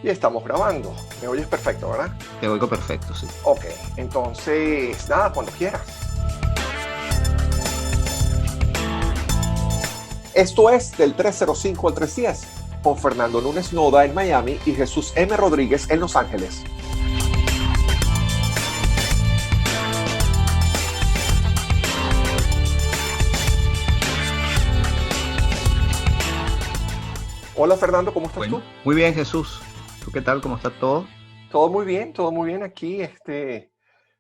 Y estamos grabando. Me oyes perfecto, ¿verdad? Te oigo perfecto, sí. Ok, entonces, nada, cuando quieras. Esto es del 305 al 310, con Fernando Núñez Noda en Miami y Jesús M. Rodríguez en Los Ángeles. Hola Fernando, ¿cómo estás tú? Bueno, muy bien, Jesús. ¿Tú qué tal? ¿Cómo está todo? Todo muy bien aquí,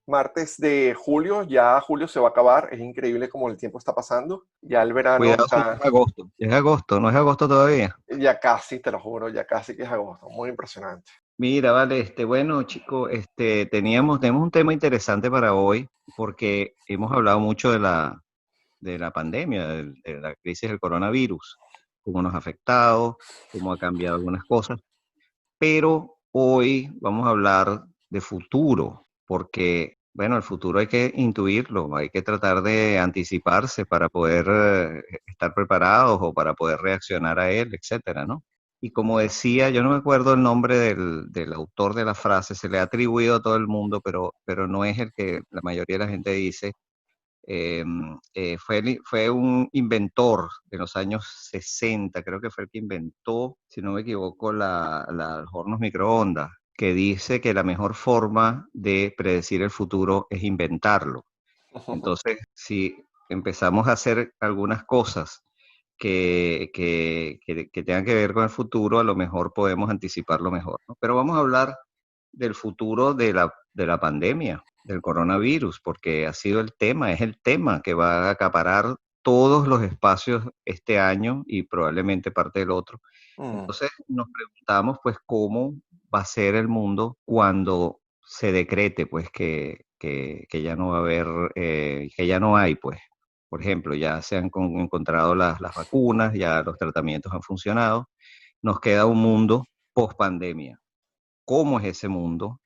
martes de julio, ya julio se va a acabar, es increíble cómo el tiempo está pasando, ya el verano Cuidado si está, es agosto. Es agosto, no es agosto todavía. ya casi, te lo juro, ya casi que es agosto, muy impresionante. Mira, vale, bueno, chico, tenemos un tema interesante para hoy porque hemos hablado mucho de la pandemia, de la crisis del coronavirus, cómo nos ha afectado, cómo ha cambiado algunas cosas, pero hoy vamos a hablar de futuro, porque, bueno, el futuro hay que intuirlo, hay que tratar de anticiparse para poder estar preparados o para poder reaccionar a él, etcétera, ¿no? Y como decía, yo no me acuerdo el nombre del autor de la frase, se le ha atribuido a todo el mundo, pero no es el que la mayoría de la gente dice. Fue un inventor de los años 60, creo que fue el que inventó, si no me equivoco, los hornos microondas, que dice que la mejor forma de predecir el futuro es inventarlo. Entonces, si empezamos a hacer algunas cosas que tengan que ver con el futuro, a lo mejor podemos anticiparlo mejor, ¿no? Pero vamos a hablar del futuro de la pandemia, del coronavirus, porque ha sido es el tema que va a acaparar todos los espacios este año y probablemente parte del otro. Mm. Entonces nos preguntamos pues cómo va a ser el mundo cuando se decrete pues que ya no va a haber, que ya no hay pues. Por ejemplo, ya se han encontrado las vacunas, ya los tratamientos han funcionado. Nos queda un mundo post pandemia. ¿Cómo es ese mundo?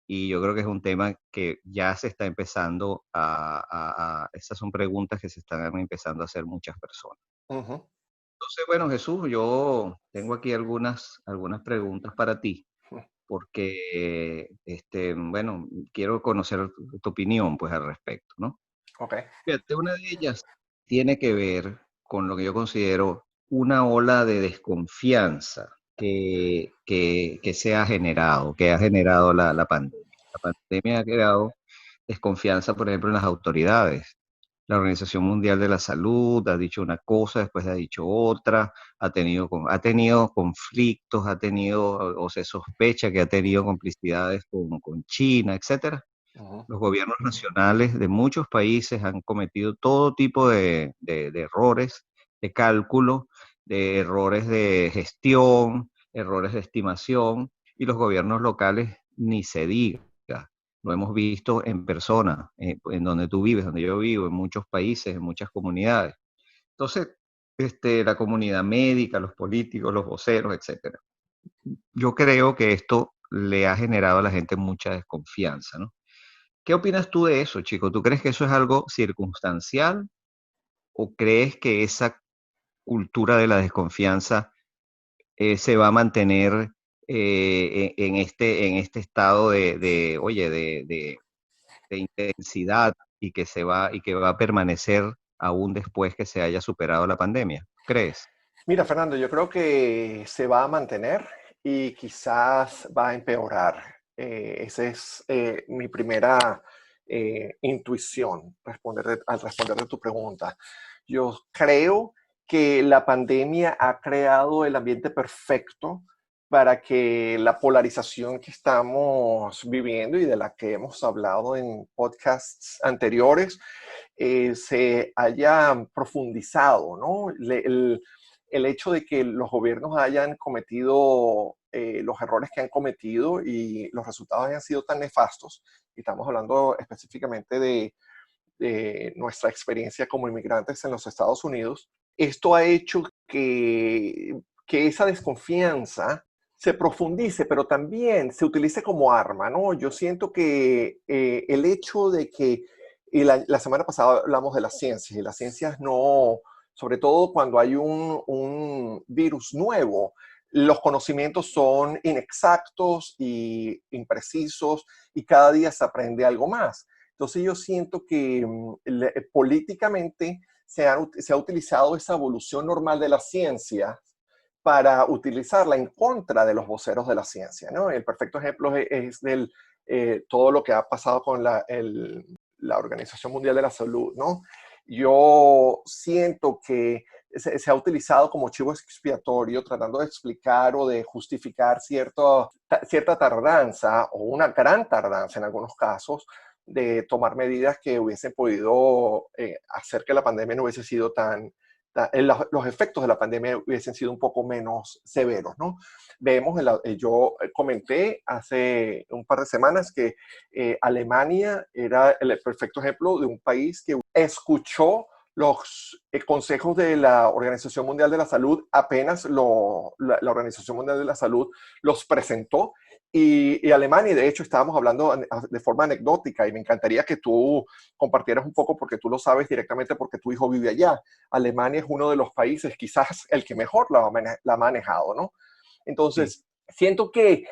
Y yo creo que es un tema que ya se está empezando esas son preguntas que se están empezando a hacer muchas personas. Ujú. Entonces, bueno, Jesús, yo tengo aquí algunas preguntas para ti, porque, bueno, quiero conocer tu opinión, pues, al respecto, ¿no? Ok. Fíjate, una de ellas tiene que ver con lo que yo considero una ola de desconfianza que ha generado la pandemia. La pandemia ha creado desconfianza, por ejemplo, en las autoridades. La Organización Mundial de la Salud ha dicho una cosa, después ha dicho otra, ha tenido conflictos, o se sospecha que ha tenido complicidades con China, etcétera. Ujú. Los gobiernos nacionales de muchos países han cometido todo tipo de errores de cálculo, de errores de gestión, errores de estimación, y los gobiernos locales ni se diga. Lo hemos visto en persona, en donde tú vives, donde yo vivo, en muchos países, en muchas comunidades. Entonces, la comunidad médica, los políticos, los voceros, etcétera. Yo creo que esto le ha generado a la gente mucha desconfianza, ¿no? ¿Qué opinas tú de eso, chico? ¿Tú crees que eso es algo circunstancial o crees que esa cultura de la desconfianza se va a mantener en este estado oye, de intensidad y que va a permanecer aún después que se haya superado la pandemia? ¿Crees? Mira, Fernando, yo creo que se va a mantener y quizás va a empeorar. Esa es mi primera intuición al responder de tu pregunta. Yo creo que la pandemia ha creado el ambiente perfecto para que la polarización que estamos viviendo y de la que hemos hablado en podcasts anteriores se haya profundizado, ¿no? El hecho de que los gobiernos hayan cometido los errores que han cometido y los resultados hayan sido tan nefastos, y estamos hablando específicamente de nuestra experiencia como inmigrantes en los Estados Unidos, esto ha hecho que esa desconfianza se profundice, pero también se utilice como arma, ¿no? Yo siento que el hecho de que, y la semana pasada hablamos de las ciencias, y las ciencias no, sobre todo cuando hay un virus nuevo, los conocimientos son inexactos y imprecisos y cada día se aprende algo más. Entonces yo siento que políticamente se ha utilizado esa evolución normal de la ciencia para utilizarla en contra de los voceros de la ciencia, ¿no? El perfecto ejemplo es del, todo lo que ha pasado con la Organización Mundial de la Salud, ¿no? Yo siento que se ha utilizado como chivo expiatorio tratando de explicar o de justificar cierta tardanza o una gran tardanza en algunos casos de tomar medidas que hubiesen podido hacer que la pandemia no hubiese sido los efectos de la pandemia hubiesen sido un poco menos severos, ¿no? Vemos, yo comenté hace un par de semanas que Alemania era el perfecto ejemplo de un país que escuchó los consejos de la Organización Mundial de la Salud apenas la Organización Mundial de la Salud los presentó y Alemania, y de hecho estábamos hablando de forma anecdótica y me encantaría que tú compartieras un poco porque tú lo sabes directamente porque tu hijo vive allá. Alemania es uno de los países, quizás el que mejor la ha manejado, ¿no? Sí. Entonces, siento que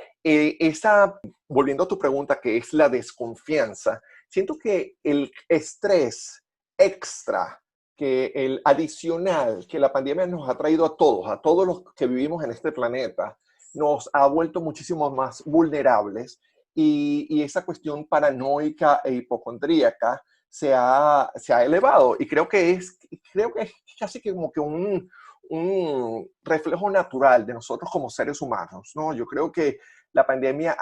volviendo a tu pregunta, que es la desconfianza, siento que el estrés extra, que el adicional que la pandemia nos ha traído a todos los que vivimos en este planeta, nos ha vuelto muchísimo más vulnerables y esa cuestión paranoica e hipocondríaca se ha elevado y creo que es casi que como que un reflejo natural de nosotros como seres humanos, ¿no? Yo creo que la pandemia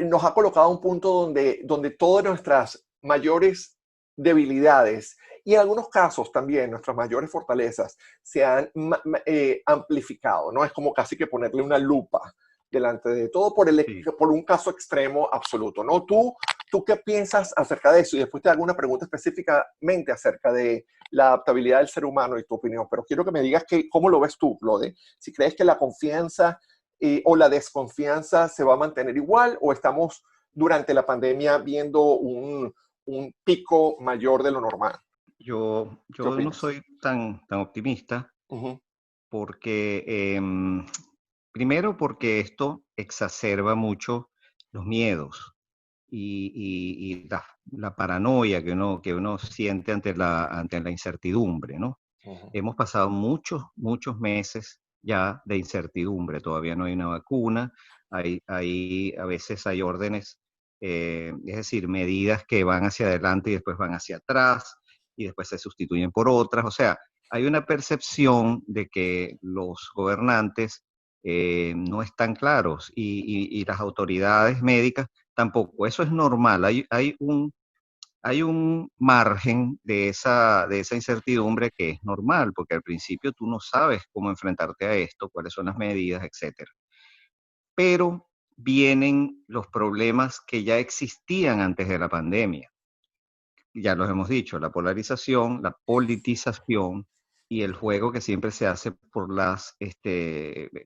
nos ha colocado a un punto donde todas nuestras mayores debilidades y en algunos casos también nuestras mayores fortalezas se han amplificado, ¿no? Es como casi que ponerle una lupa delante de todo Sí. por un caso extremo absoluto, ¿no? ¿Tú qué piensas acerca de eso? Y después te hago una pregunta específicamente acerca de la adaptabilidad del ser humano y tu opinión, pero quiero que me digas cómo lo ves tú, Claude, si crees que la confianza o la desconfianza se va a mantener igual o estamos durante la pandemia viendo un pico mayor de lo normal. ¿Qué Yo no opinas? soy tan optimista Ujú, porque, primero porque esto exacerba mucho los miedos y la paranoia que uno siente ante la incertidumbre, ¿no? ujú, Hemos pasado muchos meses ya de incertidumbre, todavía no hay una vacuna, a veces hay órdenes, es decir, medidas que van hacia adelante y después van hacia atrás y después se sustituyen por otras, o sea, hay una percepción de que los gobernantes no están claros y las autoridades médicas tampoco. Eso es normal, hay un margen de esa incertidumbre que es normal, porque al principio tú no sabes cómo enfrentarte a esto, cuáles son las medidas, etcétera. Pero vienen los problemas que ya existían antes de la pandemia. Ya los hemos dicho, la polarización, la politización y el juego que siempre se hace por las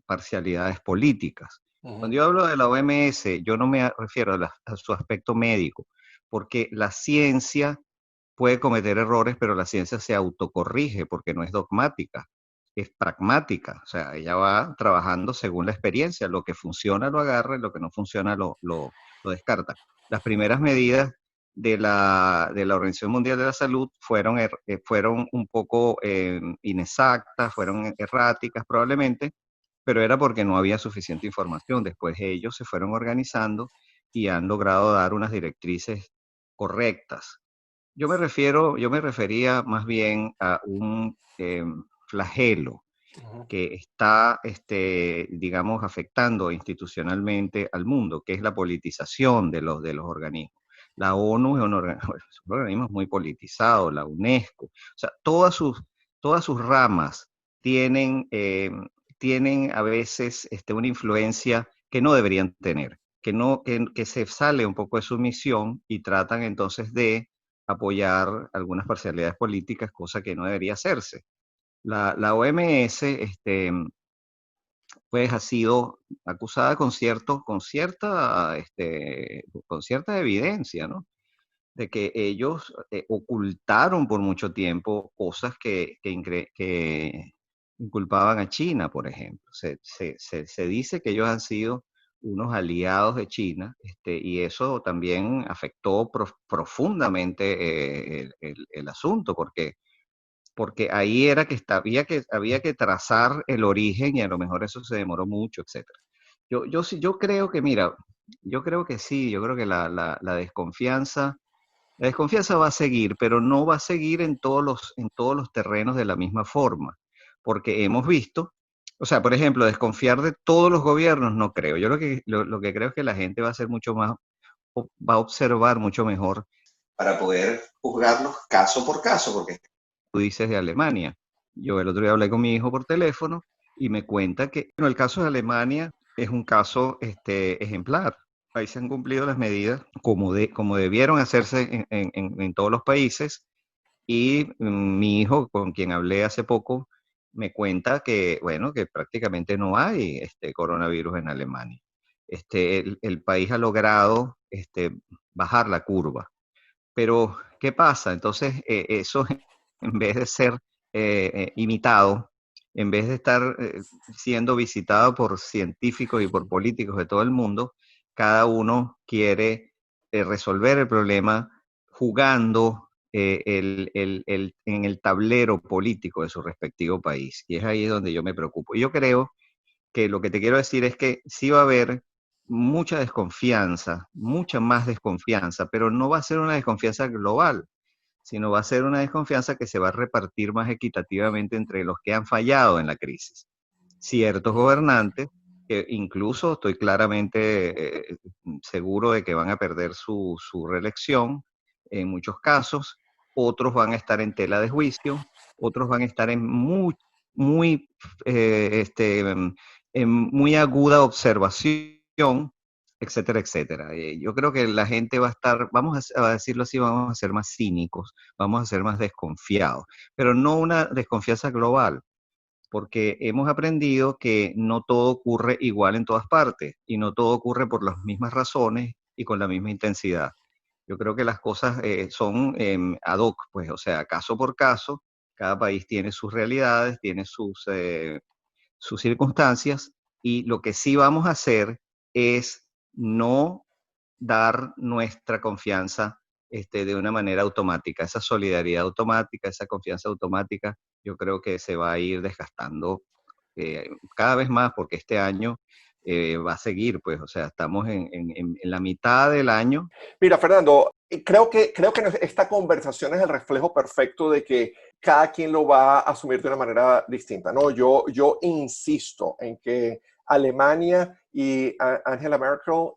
parcialidades políticas. ujú, Cuando yo hablo de la OMS, yo no me refiero a su aspecto médico, porque la ciencia puede cometer errores, pero la ciencia se autocorrige porque no es dogmática, es pragmática. O sea, ella va trabajando según la experiencia. Lo que funciona lo agarra y lo que no funciona lo descarta. Las primeras medidas de la Organización Mundial de la Salud fueron un poco inexactas, fueron erráticas probablemente, pero era porque no había suficiente información. Después ellos se fueron organizando y han logrado dar unas directrices correctas. Yo me refería más bien a un flagelo ujú, que está, digamos, afectando institucionalmente al mundo, que es la politización de los organismos. La ONU es es un organismo muy politizado, la UNESCO, o sea, todas sus ramas tienen, tienen a veces una influencia que no deberían tener, que se sale un poco de su misión y tratan entonces de apoyar algunas parcialidades políticas, cosa que no debería hacerse. La OMS, pues ha sido acusada con cierta evidencia, ¿no? De que ellos ocultaron por mucho tiempo cosas inculpaban a China, por ejemplo. Se dice que ellos han sido unos aliados de China, y eso también afectó profundamente el asunto, porque ahí era que había que trazar el origen y a lo mejor eso se demoró mucho, etcétera. Yo creo que, mira, yo creo que sí, yo creo que la desconfianza va a seguir, pero no va a seguir en todos los terrenos de la misma forma, porque hemos visto, o sea, por ejemplo, desconfiar de todos los gobiernos, no creo. Yo lo que creo es que la gente va a ser mucho más, va a observar mucho mejor para poder juzgarlos caso por caso, porque tú dices de Alemania. Yo el otro día hablé con mi hijo por teléfono y me cuenta que, bueno, el caso de Alemania es un caso ejemplar. Ahí se han cumplido las medidas como debieron hacerse en todos los países. Y mi hijo, con quien hablé hace poco, me cuenta que, bueno, que prácticamente no hay coronavirus en Alemania. El país ha logrado bajar la curva. Pero, ¿qué pasa? Entonces, eso en vez de ser imitado, en vez de estar siendo visitado por científicos y por políticos de todo el mundo, cada uno quiere resolver el problema jugando en el tablero político de su respectivo país. Y es ahí donde yo me preocupo. Yo creo que lo que te quiero decir es que sí va a haber mucha desconfianza, mucha más desconfianza, pero no va a ser una desconfianza global, sino va a ser una desconfianza que se va a repartir más equitativamente entre los que han fallado en la crisis. Ciertos gobernantes, que incluso estoy claramente seguro de que van a perder su reelección en muchos casos, otros van a estar en tela de juicio, otros van a estar en muy, en muy aguda observación, etcétera, etcétera. Yo creo que la gente va a estar, a decirlo así, vamos a ser más cínicos, vamos a ser más desconfiados, pero no una desconfianza global, porque hemos aprendido que no todo ocurre igual en todas partes y no todo ocurre por las mismas razones y con la misma intensidad. Yo creo que las cosas son ad hoc, pues, o sea, caso por caso, cada país tiene sus realidades, tiene sus circunstancias, y lo que sí vamos a hacer es no dar nuestra confianza de una manera automática. Esa solidaridad automática, esa confianza automática, yo creo que se va a ir desgastando cada vez más, porque este año va a seguir, pues, o sea, estamos en la mitad del año. Mira, Fernando, creo que esta conversación es el reflejo perfecto de que cada quien lo va a asumir de una manera distinta, ¿no? Yo insisto en que Alemania y Angela Merkel,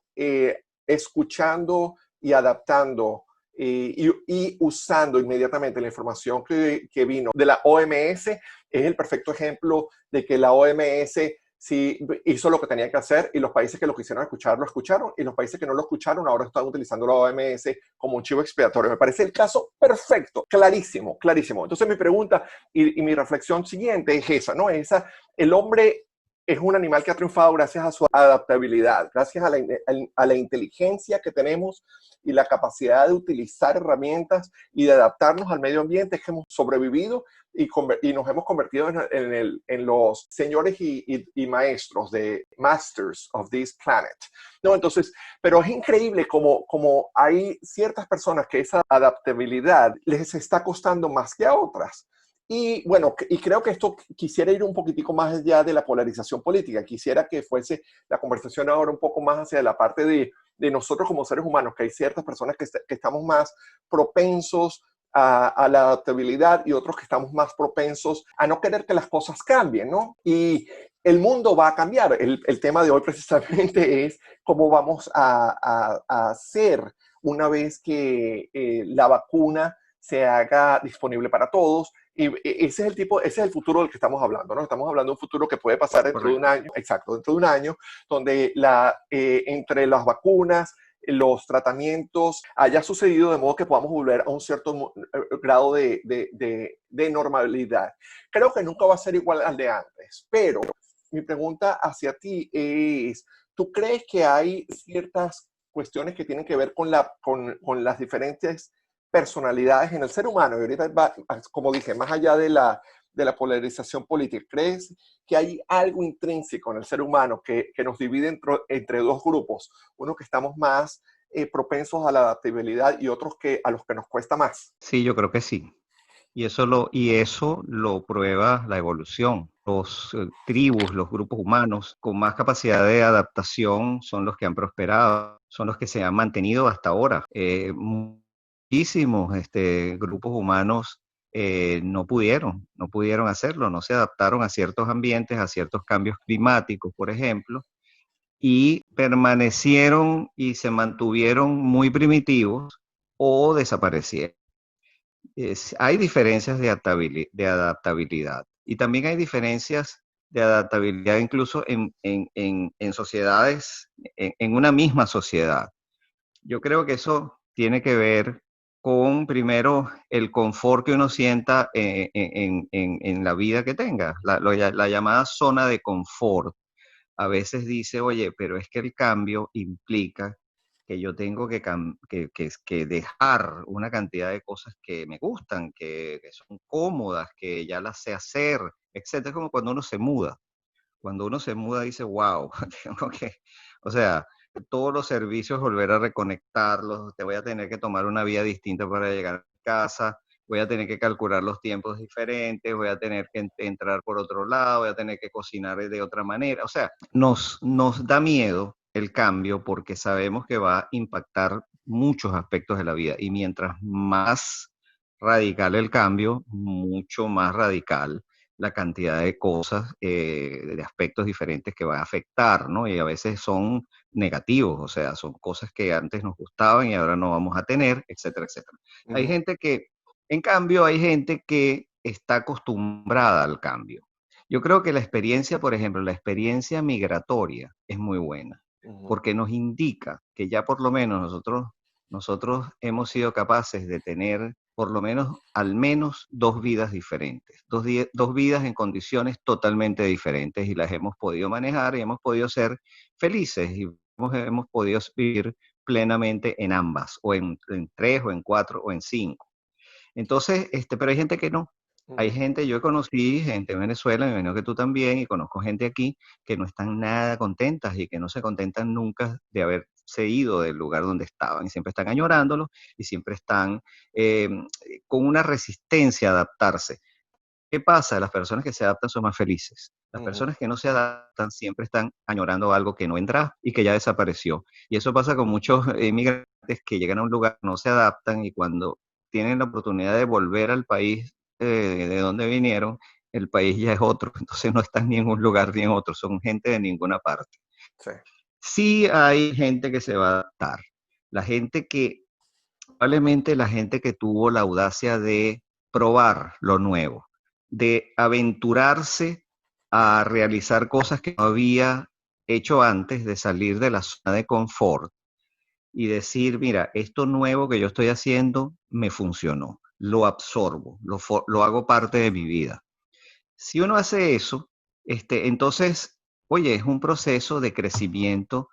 escuchando y adaptando y usando inmediatamente la información que vino de la OMS, es el perfecto ejemplo de que la OMS sí hizo lo que tenía que hacer, y los países que lo quisieron escuchar lo escucharon, y los países que no lo escucharon ahora están utilizando la OMS como un chivo expiatorio. Me parece el caso perfecto, clarísimo, clarísimo. Entonces mi pregunta y mi reflexión siguiente es esa, ¿no? El hombre es un animal que ha triunfado gracias a su adaptabilidad, gracias a la inteligencia que tenemos y la capacidad de utilizar herramientas y de adaptarnos al medio ambiente, que hemos sobrevivido y nos hemos convertido en los señores y maestros de masters of this planet. ¿No? Entonces, pero es increíble como hay ciertas personas que esa adaptabilidad les está costando más que a otras. Y bueno, y creo que esto quisiera ir un poquitico más allá de la polarización política. Quisiera que fuese la conversación ahora un poco más hacia la parte de nosotros como seres humanos, que hay ciertas personas que estamos más propensos a la adaptabilidad y otros que estamos más propensos a no querer que las cosas cambien, ¿no? Y el mundo va a cambiar. El tema de hoy precisamente es cómo vamos a hacer una vez que la vacuna se haga disponible para todos. Y ese es ese es el futuro del que estamos hablando, ¿no? Estamos hablando de un futuro que puede pasar dentro de un año, exacto, dentro de un año, donde entre las vacunas, los tratamientos haya sucedido de modo que podamos volver a un cierto grado de normalidad. Creo que nunca va a ser igual al de antes, pero mi pregunta hacia ti es, ¿tú crees que hay ciertas cuestiones que tienen que ver con las diferentes personalidades en el ser humano? Y ahorita, como dije, más allá de la polarización política? ¿Crees que hay algo intrínseco en el ser humano que nos divide entre dos grupos? Uno que estamos más propensos a la adaptabilidad y otros a los que nos cuesta más. Sí, yo creo que sí. Y eso lo prueba la evolución. Los tribus, los grupos humanos con más capacidad de adaptación son los que han prosperado, son los que se han mantenido hasta ahora. Muchísimos grupos humanos no pudieron hacerlo, no se adaptaron a ciertos ambientes, a ciertos cambios climáticos, por ejemplo, y permanecieron y se mantuvieron muy primitivos o desaparecieron. Hay diferencias de adaptabilidad y también hay diferencias de adaptabilidad incluso en sociedades, en una misma sociedad. Yo creo que eso tiene que ver con, primero, el confort que uno sienta en la vida que tenga, la llamada zona de confort. A veces dice, oye, pero es que el cambio implica que yo tengo que dejar una cantidad de cosas que me gustan, que son cómodas, que ya las sé hacer, etcétera. Es como cuando uno se muda. Cuando uno se muda dice, wow, tengo que, o sea, todos los servicios volver a reconectarlos, te voy a tener que tomar una vía distinta para llegar a casa, voy a tener que calcular los tiempos diferentes, voy a tener que entrar por otro lado, voy a tener que cocinar de otra manera. O sea, nos da miedo el cambio porque sabemos que va a impactar muchos aspectos de la vida y mientras más radical el cambio, mucho más radical la cantidad de cosas, de aspectos diferentes que va a afectar, ¿no? Y a veces son negativos, o sea, son cosas que antes nos gustaban y ahora no vamos a tener, etcétera, etcétera. Hay Ujú, gente que, en cambio, hay gente que está acostumbrada al cambio. Yo creo que la experiencia, por ejemplo, la experiencia migratoria es muy buena, ujú, porque nos indica que ya por lo menos nosotros hemos sido capaces de tener por lo menos al menos dos vidas diferentes, dos vidas en condiciones totalmente diferentes y las hemos podido manejar y hemos podido ser felices y hemos podido vivir plenamente en ambas, o en tres, o en cuatro, o en cinco. Entonces, pero hay gente que no. Hay ujú. gente, yo conocí gente en Venezuela, me imagino que tú también, y conozco gente aquí que no están nada contentas y que no se contentan nunca de haberse ido del lugar donde estaban y siempre están añorándolo y siempre están eh, con una resistencia a adaptarse. ¿Qué pasa? Las personas que se adaptan son más felices. Las Ujú, personas que no se adaptan siempre están añorando algo que no vendrá y que ya desapareció. Y eso pasa con muchos inmigrantes que llegan a un lugar, no se adaptan y cuando tienen la oportunidad de volver al país de donde vinieron, el país ya es otro. Entonces no están ni en un lugar ni en otro, son gente de ninguna parte. sí. Sí hay gente que se va a adaptar. La gente que, probablemente la gente que tuvo la audacia de probar lo nuevo, de aventurarse a realizar cosas que no había hecho antes, de salir de la zona de confort y decir, mira, esto nuevo que yo estoy haciendo me funcionó, lo absorbo, lo hago parte de mi vida. Si uno hace eso, entonces, oye, es un proceso de crecimiento,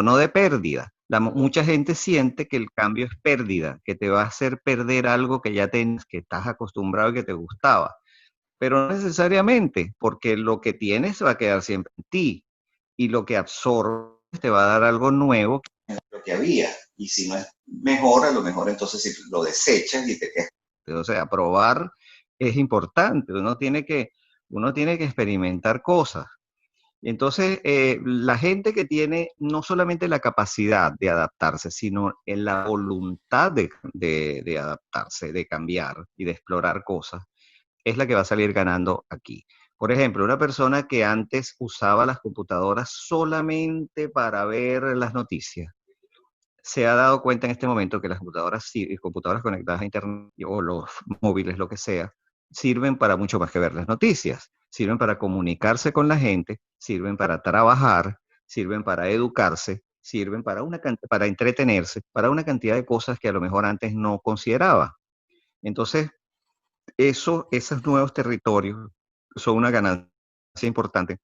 no de pérdida. Mucha gente siente que el cambio es pérdida, que te va a hacer perder algo que ya tienes, que estás acostumbrado y que te gustaba. Pero no necesariamente, porque lo que tienes va a quedar siempre en ti y lo que absorbes te va a dar algo nuevo que lo que había. Y si no es mejor, a lo mejor entonces si lo desechas y te quedas. O sea, probar es importante. Uno tiene que experimentar cosas. Y entonces, la gente que tiene no solamente la capacidad de adaptarse, sino en la voluntad de adaptarse, de cambiar y de explorar cosas, es la que va a salir ganando aquí. Por ejemplo, una persona que antes usaba las computadoras solamente para ver las noticias, se ha dado cuenta en este momento que las computadoras, computadoras conectadas a Internet o los móviles, lo que sea, sirven para mucho más que ver las noticias. Sirven para comunicarse con la gente, sirven para trabajar, sirven para educarse, sirven para entretenerse, para una cantidad de cosas que a lo mejor antes no consideraba. Entonces, esos nuevos territorios son una ganancia importante,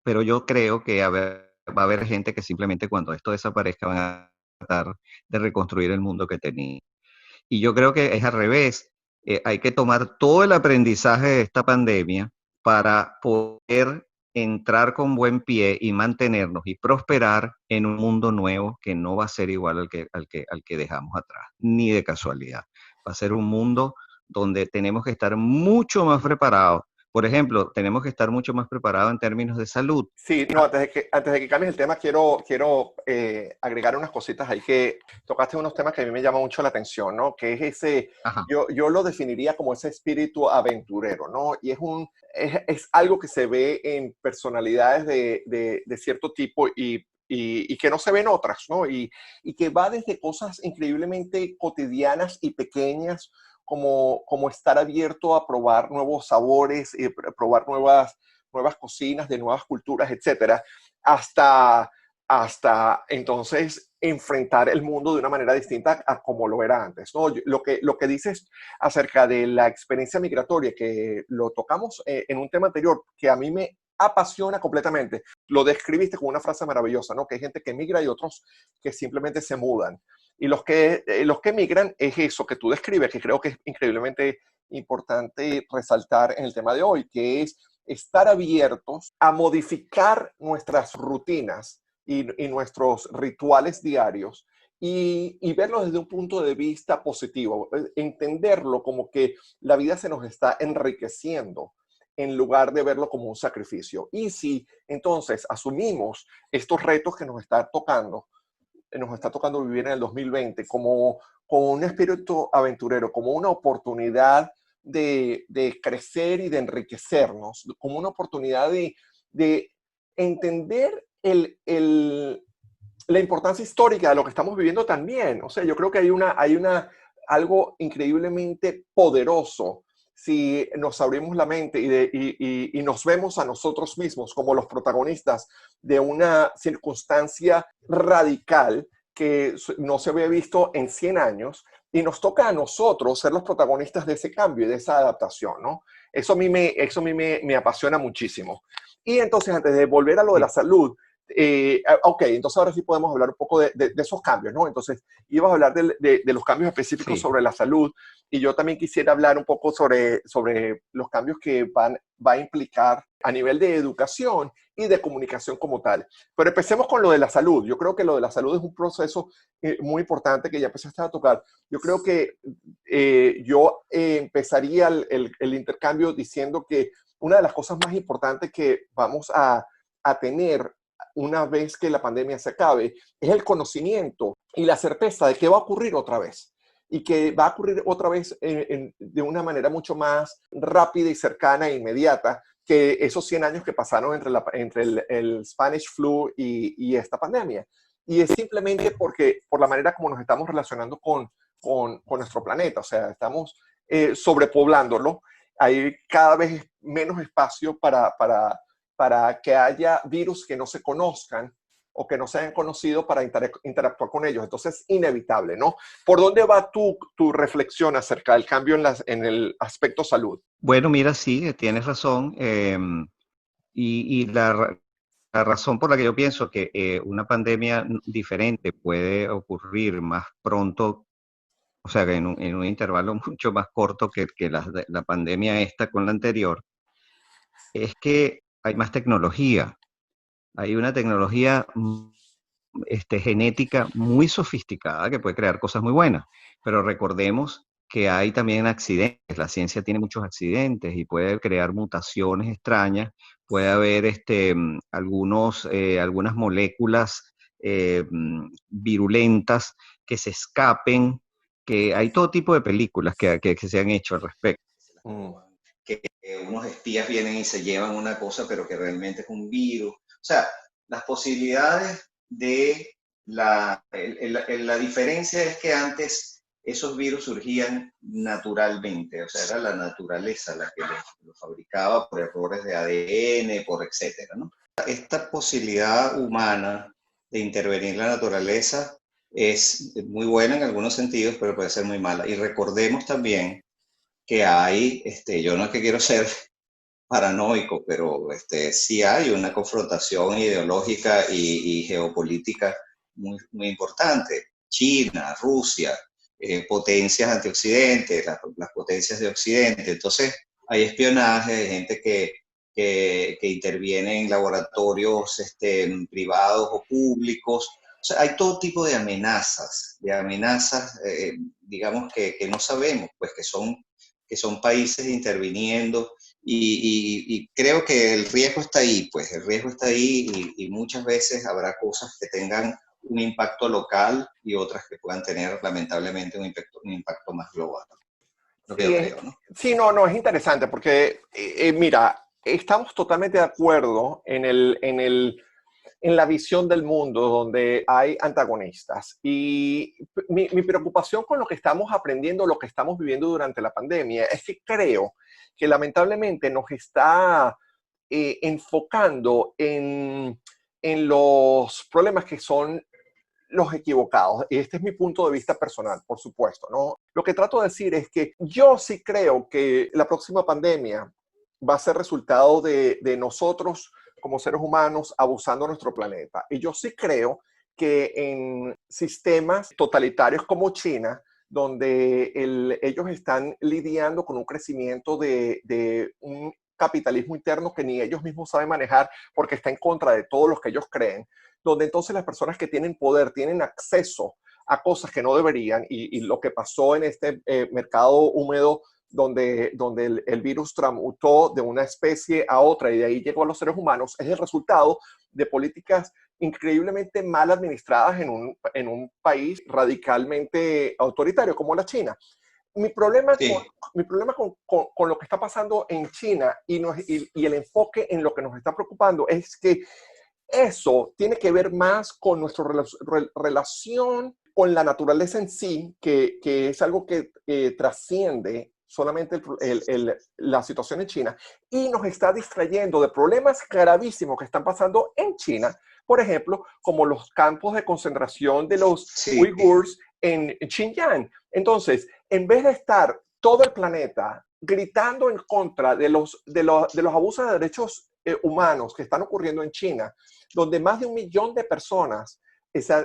pero yo creo que va a haber gente que simplemente cuando esto desaparezca van a tratar de reconstruir el mundo que tenía. Y yo creo que es al revés. hay que tomar todo el aprendizaje de esta pandemia para poder entrar con buen pie y mantenernos y prosperar en un mundo nuevo que no va a ser igual al que dejamos atrás, ni de casualidad. Va a ser un mundo donde tenemos que estar mucho más preparados. Por ejemplo, tenemos que estar mucho más preparados en términos de salud. Sí, no, antes de que cambies el tema, quiero agregar unas cositas ahí que tocaste unos temas que a mí me llaman mucho la atención, ¿no? Que es ese, Ajá. yo lo definiría como ese espíritu aventurero, ¿no? Y es algo que se ve en personalidades de cierto tipo y que no se ven otras, ¿no? Y que va desde cosas increíblemente cotidianas y pequeñas, como estar abierto a probar nuevos sabores, y probar nuevas cocinas, de nuevas culturas, etcétera, hasta entonces enfrentar el mundo de una manera distinta a como lo era antes, ¿no? Lo que dices acerca de la experiencia migratoria, que lo tocamos en un tema anterior, que a mí me apasiona completamente, lo describiste con una frase maravillosa, ¿no? Que hay gente que migra y otros que simplemente se mudan. Y los que migran es eso que tú describes, que creo que es increíblemente importante resaltar en el tema de hoy, que es estar abiertos a modificar nuestras rutinas y nuestros rituales diarios y verlo desde un punto de vista positivo, entenderlo como que la vida se nos está enriqueciendo en lugar de verlo como un sacrificio. Y si entonces asumimos estos retos que nos está tocando vivir en el 2020 como un espíritu aventurero, como una oportunidad de crecer y de enriquecernos, como una oportunidad de entender la importancia histórica de lo que estamos viviendo también. O sea, yo creo que algo increíblemente poderoso si nos abrimos la mente y nos vemos a nosotros mismos como los protagonistas de una circunstancia radical que no se había visto en 100 años y nos toca a nosotros ser los protagonistas de ese cambio y de esa adaptación, ¿no? Eso a mí me apasiona muchísimo. Y entonces, antes de volver a lo de la salud, ok, entonces ahora sí podemos hablar un poco de esos cambios, ¿no? Entonces, ibas a hablar de los cambios específicos Sí. sobre la salud y yo también quisiera hablar un poco sobre los cambios que va a implicar a nivel de educación y de comunicación como tal. Pero empecemos con lo de la salud. Yo creo que lo de la salud es un proceso muy importante que ya empezaste a tocar. Yo creo que yo empezaría el intercambio diciendo que una de las cosas más importantes que vamos a tener una vez que la pandemia se acabe es el conocimiento y la certeza de que va a ocurrir otra vez y que va a ocurrir otra vez de una manera mucho más rápida y cercana e inmediata que esos 100 años que pasaron entre el Spanish flu y esta pandemia. Y es simplemente por la manera como nos estamos relacionando con nuestro planeta. O sea, estamos sobrepoblándolo. Hay cada vez menos espacio para que haya virus que no se conozcan o que no se hayan conocido para interactuar con ellos. Entonces es inevitable, ¿no? ¿Por dónde va tu reflexión acerca del cambio en el aspecto salud? Bueno, mira, sí, tienes razón. Y la razón por la que yo pienso que una pandemia diferente puede ocurrir más pronto, o sea, que en un intervalo mucho más corto que la pandemia esta con la anterior, es que hay más tecnología. Hay una tecnología genética muy sofisticada que puede crear cosas muy buenas. Pero recordemos que hay también accidentes. La ciencia tiene muchos accidentes y puede crear mutaciones extrañas. Puede haber algunas moléculas virulentas que se escapen, que hay todo tipo de películas que se han hecho al respecto. Mm. Que unos espías vienen y se llevan una cosa, pero que realmente es un virus. O sea, las posibilidades de la diferencia es que antes esos virus surgían naturalmente, o sea, era la naturaleza la que los fabricaba por errores de ADN, por etcétera, ¿no? Esta posibilidad humana de intervenir en la naturaleza es muy buena en algunos sentidos, pero puede ser muy mala. Y recordemos también que hay, yo no es que quiero ser paranoico, pero sí hay una confrontación ideológica y geopolítica muy, muy importante. China, Rusia, potencias antioccidentes, las potencias de Occidente. Entonces, hay espionaje, hay gente que interviene en laboratorios privados o públicos. O sea, hay todo tipo de amenazas, digamos, que no sabemos, pues que son países interviniendo. Y creo que el riesgo está ahí, pues el riesgo está ahí y muchas veces habrá cosas que tengan un impacto local y otras que puedan tener lamentablemente un impacto más global. Lo que yo Sí, creo, ¿no? sí, no, es interesante porque, mira, estamos totalmente de acuerdo en la visión del mundo donde hay antagonistas. Y mi preocupación con lo que estamos aprendiendo, lo que estamos viviendo durante la pandemia, es que creo que lamentablemente nos está enfocando en los problemas que son los equivocados. Y este es mi punto de vista personal, por supuesto, ¿no? Lo que trato de decir es que yo sí creo que la próxima pandemia va a ser resultado de nosotros como seres humanos abusando de nuestro planeta. Y yo sí creo que en sistemas totalitarios como China, donde ellos están lidiando con un crecimiento de un capitalismo interno que ni ellos mismos saben manejar porque está en contra de todos los que ellos creen, donde entonces las personas que tienen poder tienen acceso a cosas que no deberían y lo que pasó en este mercado húmedo donde el virus tramutó de una especie a otra y de ahí llegó a los seres humanos, es el resultado de políticas increíblemente mal administradas en un país radicalmente autoritario como la China. Mi problema, Sí. mi problema con lo que está pasando en China y el enfoque en lo que nos está preocupando es que eso tiene que ver más con nuestra relación con la naturaleza en sí, que es algo que trasciende solamente la situación en China y nos está distrayendo de problemas gravísimos que están pasando en China, por ejemplo, como los campos de concentración de los Sí. uigures en Xinjiang. Entonces, en vez de estar todo el planeta gritando en contra de los abusos de derechos humanos que están ocurriendo en China, donde más de 1 millón de personas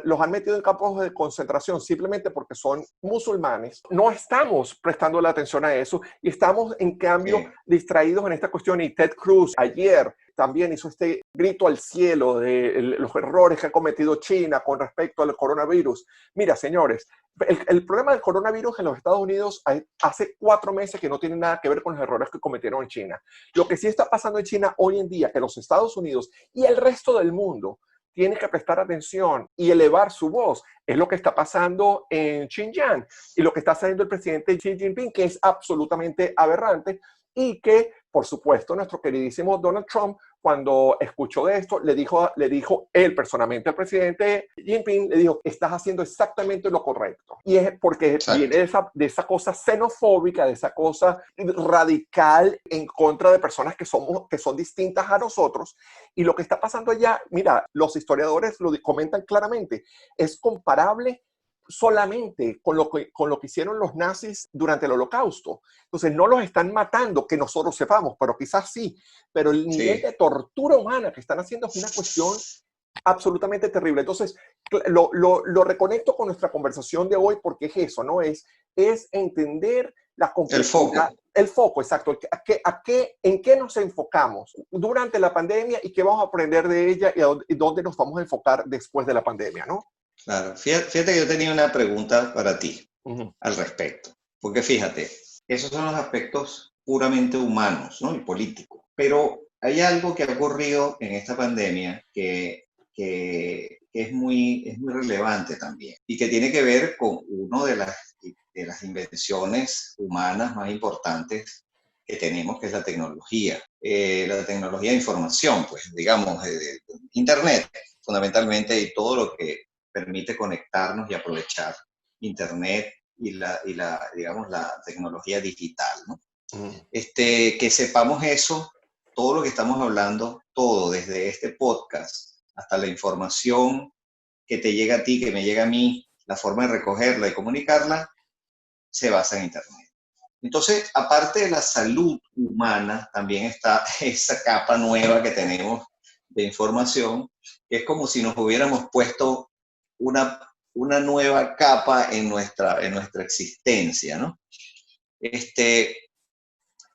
los han metido en campos de concentración simplemente porque son musulmanes. No estamos prestando la atención a eso y estamos, en cambio, Sí. distraídos en esta cuestión. Y Ted Cruz ayer también hizo este grito al cielo de los errores que ha cometido China con respecto al coronavirus. Mira, señores, el problema del coronavirus en los Estados Unidos hace 4 meses que no tiene nada que ver con los errores que cometieron en China. Lo que sí está pasando en China hoy en día, que los Estados Unidos y el resto del mundo tiene que prestar atención y elevar su voz. Es lo que está pasando en Xinjiang y lo que está haciendo el presidente Xi Jinping, que es absolutamente aberrante y que, por supuesto, nuestro queridísimo Donald Trump, cuando escuchó de esto, le dijo él personalmente al presidente Jinping, le dijo, estás haciendo exactamente lo correcto. Y es porque Exacto. viene de esa cosa xenofóbica, de esa cosa radical en contra de personas que son distintas a nosotros. Y lo que está pasando allá, mira, los historiadores lo comentan claramente, es comparable solamente con lo que hicieron los nazis durante el Holocausto. Entonces, no los están matando, que nosotros sepamos, pero quizás sí, pero el nivel Sí. de tortura humana que están haciendo es una cuestión absolutamente terrible. Entonces, lo reconecto con nuestra conversación de hoy porque es eso, ¿no? Es entender la El complejidad, foco. el foco, exacto, en qué nos enfocamos durante la pandemia y qué vamos a aprender de ella y dónde nos vamos a enfocar después de la pandemia, ¿no? Claro. Fíjate que yo tenía una pregunta para ti Ujú. al respecto. Porque fíjate, esos son los aspectos puramente humanos, ¿no? Y políticos. Pero hay algo que ha ocurrido en esta pandemia que es muy relevante también y que tiene que ver con una de las invenciones humanas más importantes que tenemos, que es la tecnología de información, pues digamos, Internet, fundamentalmente, y todo lo que permite conectarnos y aprovechar Internet digamos, la tecnología digital, ¿no? Ujú. Que sepamos eso, todo lo que estamos hablando, todo, desde este podcast hasta la información que te llega a ti, que me llega a mí, la forma de recogerla y comunicarla, se basa en Internet. Entonces, aparte de la salud humana, también está esa capa nueva que tenemos de información, que es como si nos hubiéramos puesto una, una nueva capa en nuestra existencia, ¿no?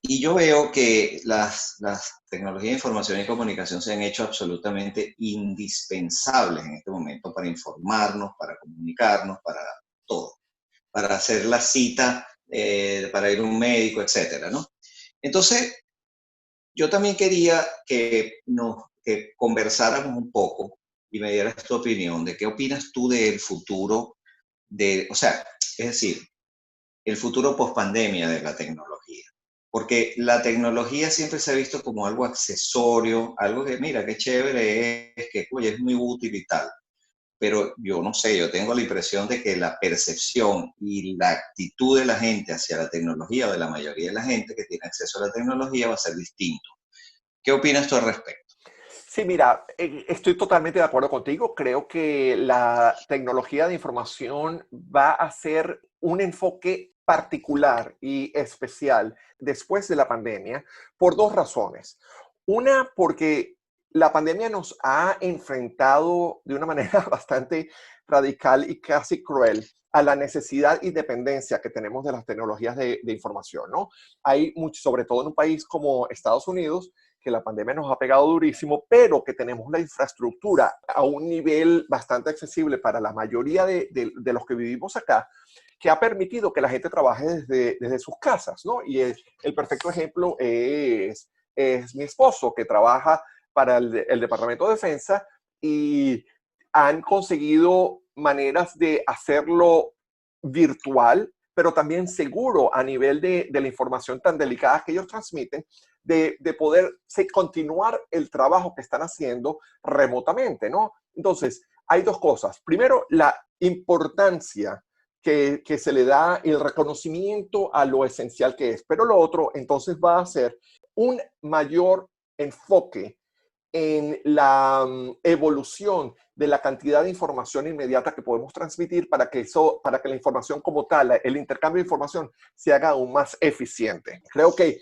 Y yo veo que las tecnologías de información y comunicación se han hecho absolutamente indispensables en este momento para informarnos, para comunicarnos, para todo, para hacer la cita, para ir a un médico, etcétera, ¿no? Entonces, yo también quería que conversáramos un poco y me dieras tu opinión de qué opinas tú del futuro o sea, es decir, el futuro post pandemia de la tecnología. Porque la tecnología siempre se ha visto como algo accesorio, algo que, mira, qué chévere es, que oye, es muy útil y tal. Pero yo no sé, yo tengo la impresión de que la percepción y la actitud de la gente hacia la tecnología, o de la mayoría de la gente que tiene acceso a la tecnología, va a ser distinto. ¿Qué opinas tú al respecto? Sí, mira, estoy totalmente de acuerdo contigo. Creo que la tecnología de información va a ser un enfoque particular y especial después de la pandemia por dos razones. Una, porque la pandemia nos ha enfrentado de una manera bastante radical y casi cruel a la necesidad y dependencia que tenemos de las tecnologías de información, ¿no? Hay mucho, sobre todo en un país como Estados Unidos, que la pandemia nos ha pegado durísimo, pero que tenemos la infraestructura a un nivel bastante accesible para la mayoría de los que vivimos acá, que ha permitido que la gente trabaje desde sus casas, ¿no? Y el perfecto ejemplo es mi esposo, que trabaja para el Departamento de Defensa y han conseguido maneras de hacerlo virtual, pero también seguro a nivel de la información tan delicada que ellos transmiten, de poder continuar el trabajo que están haciendo remotamente, ¿no? Entonces, hay dos cosas. Primero, la importancia que se le da, el reconocimiento a lo esencial que es, pero lo otro entonces va a ser un mayor enfoque en la evolución de la cantidad de información inmediata que podemos transmitir para que la información como tal, el intercambio de información, se haga aún más eficiente. Creo que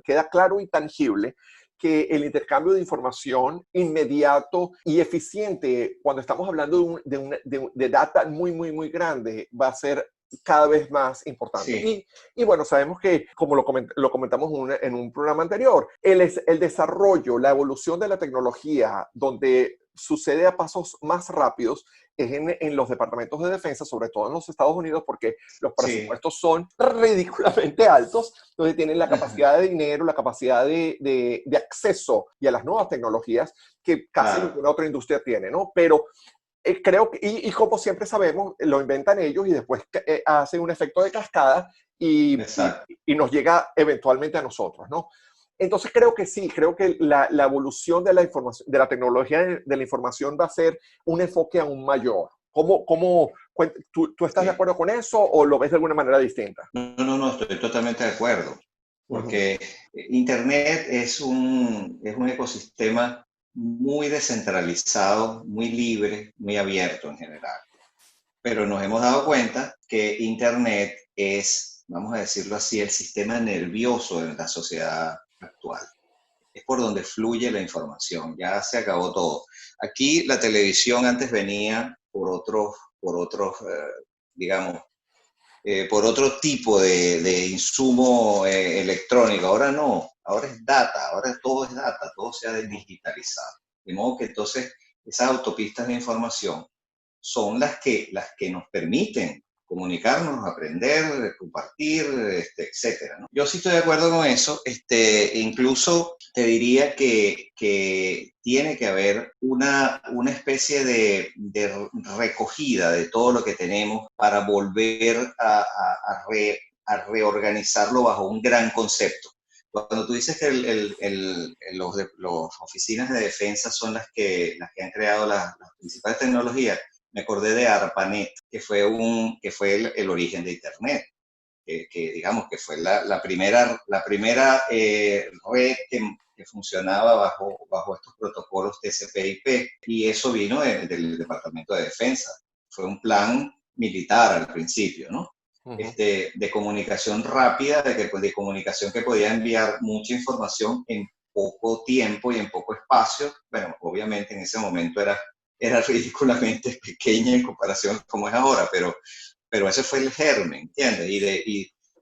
queda claro y tangible que el intercambio de información inmediato y eficiente, cuando estamos hablando de data muy, muy, muy grande, va a ser cada vez más importante. Sí. Y bueno, sabemos que, como lo comentamos en un programa anterior, el desarrollo, la evolución de la tecnología, donde sucede a pasos más rápidos, es en los departamentos de defensa, sobre todo en los Estados Unidos, porque los presupuestos son ridículamente altos, donde tienen la capacidad de dinero, la capacidad de acceso y a las nuevas tecnologías que casi ninguna otra industria tiene, ¿no? Pero creo que, y como siempre sabemos, lo inventan ellos y después hacen un efecto de cascada y nos llega eventualmente a nosotros, ¿no? Entonces creo que sí, creo que la evolución de la información, de la tecnología de la información va a ser un enfoque aún mayor. ¿Tú estás de acuerdo con eso o lo ves de alguna manera distinta? No, estoy totalmente de acuerdo, porque Internet es un ecosistema muy descentralizado, muy libre, muy abierto en general. Pero nos hemos dado cuenta que Internet es, vamos a decirlo así, el sistema nervioso de la sociedad actual. Es por donde fluye la información, ya se acabó todo. Aquí la televisión antes venía por otros digamos, por otro tipo de insumo electrónico. Ahora no, ahora es data, ahora todo es data, todo se ha digitalizado. De modo que entonces esas autopistas de información son las que nos permiten comunicarnos, aprender, compartir, etcétera, ¿no? Yo sí estoy de acuerdo con eso. Incluso te diría que tiene que haber una especie de recogida de todo lo que tenemos para volver a reorganizarlo bajo un gran concepto. Cuando tú dices que las oficinas de defensa son las que han creado las principales tecnologías, me acordé de ARPANET, que fue el origen de Internet, que digamos que fue la primera red que funcionaba bajo estos protocolos TCP/IP, y eso vino del Departamento de Defensa. Fue un plan militar al principio, ¿no? De comunicación rápida, de comunicación que podía enviar mucha información en poco tiempo y en poco espacio. Bueno, obviamente en ese momento era era ridículamente pequeña en comparación con como es ahora, pero ese fue el germen, ¿entiendes?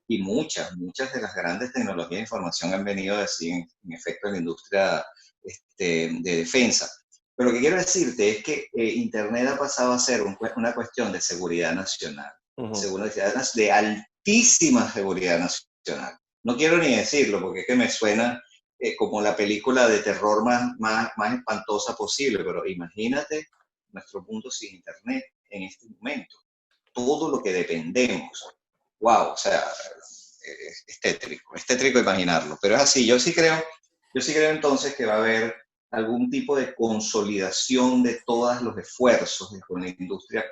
Y muchas de las grandes tecnologías de información han venido así, en efecto, en la industria de defensa. Pero lo que quiero decirte es que Internet ha pasado a ser una cuestión de seguridad nacional, seguridad de altísima seguridad nacional. No quiero ni decirlo porque es que me suena como la película de terror más espantosa posible, pero imagínate nuestro mundo sin Internet en este momento. Todo lo que dependemos. Wow, o sea, es tétrico imaginarlo, pero es así. Yo sí creo entonces que va a haber algún tipo de consolidación de todos los esfuerzos con la industria,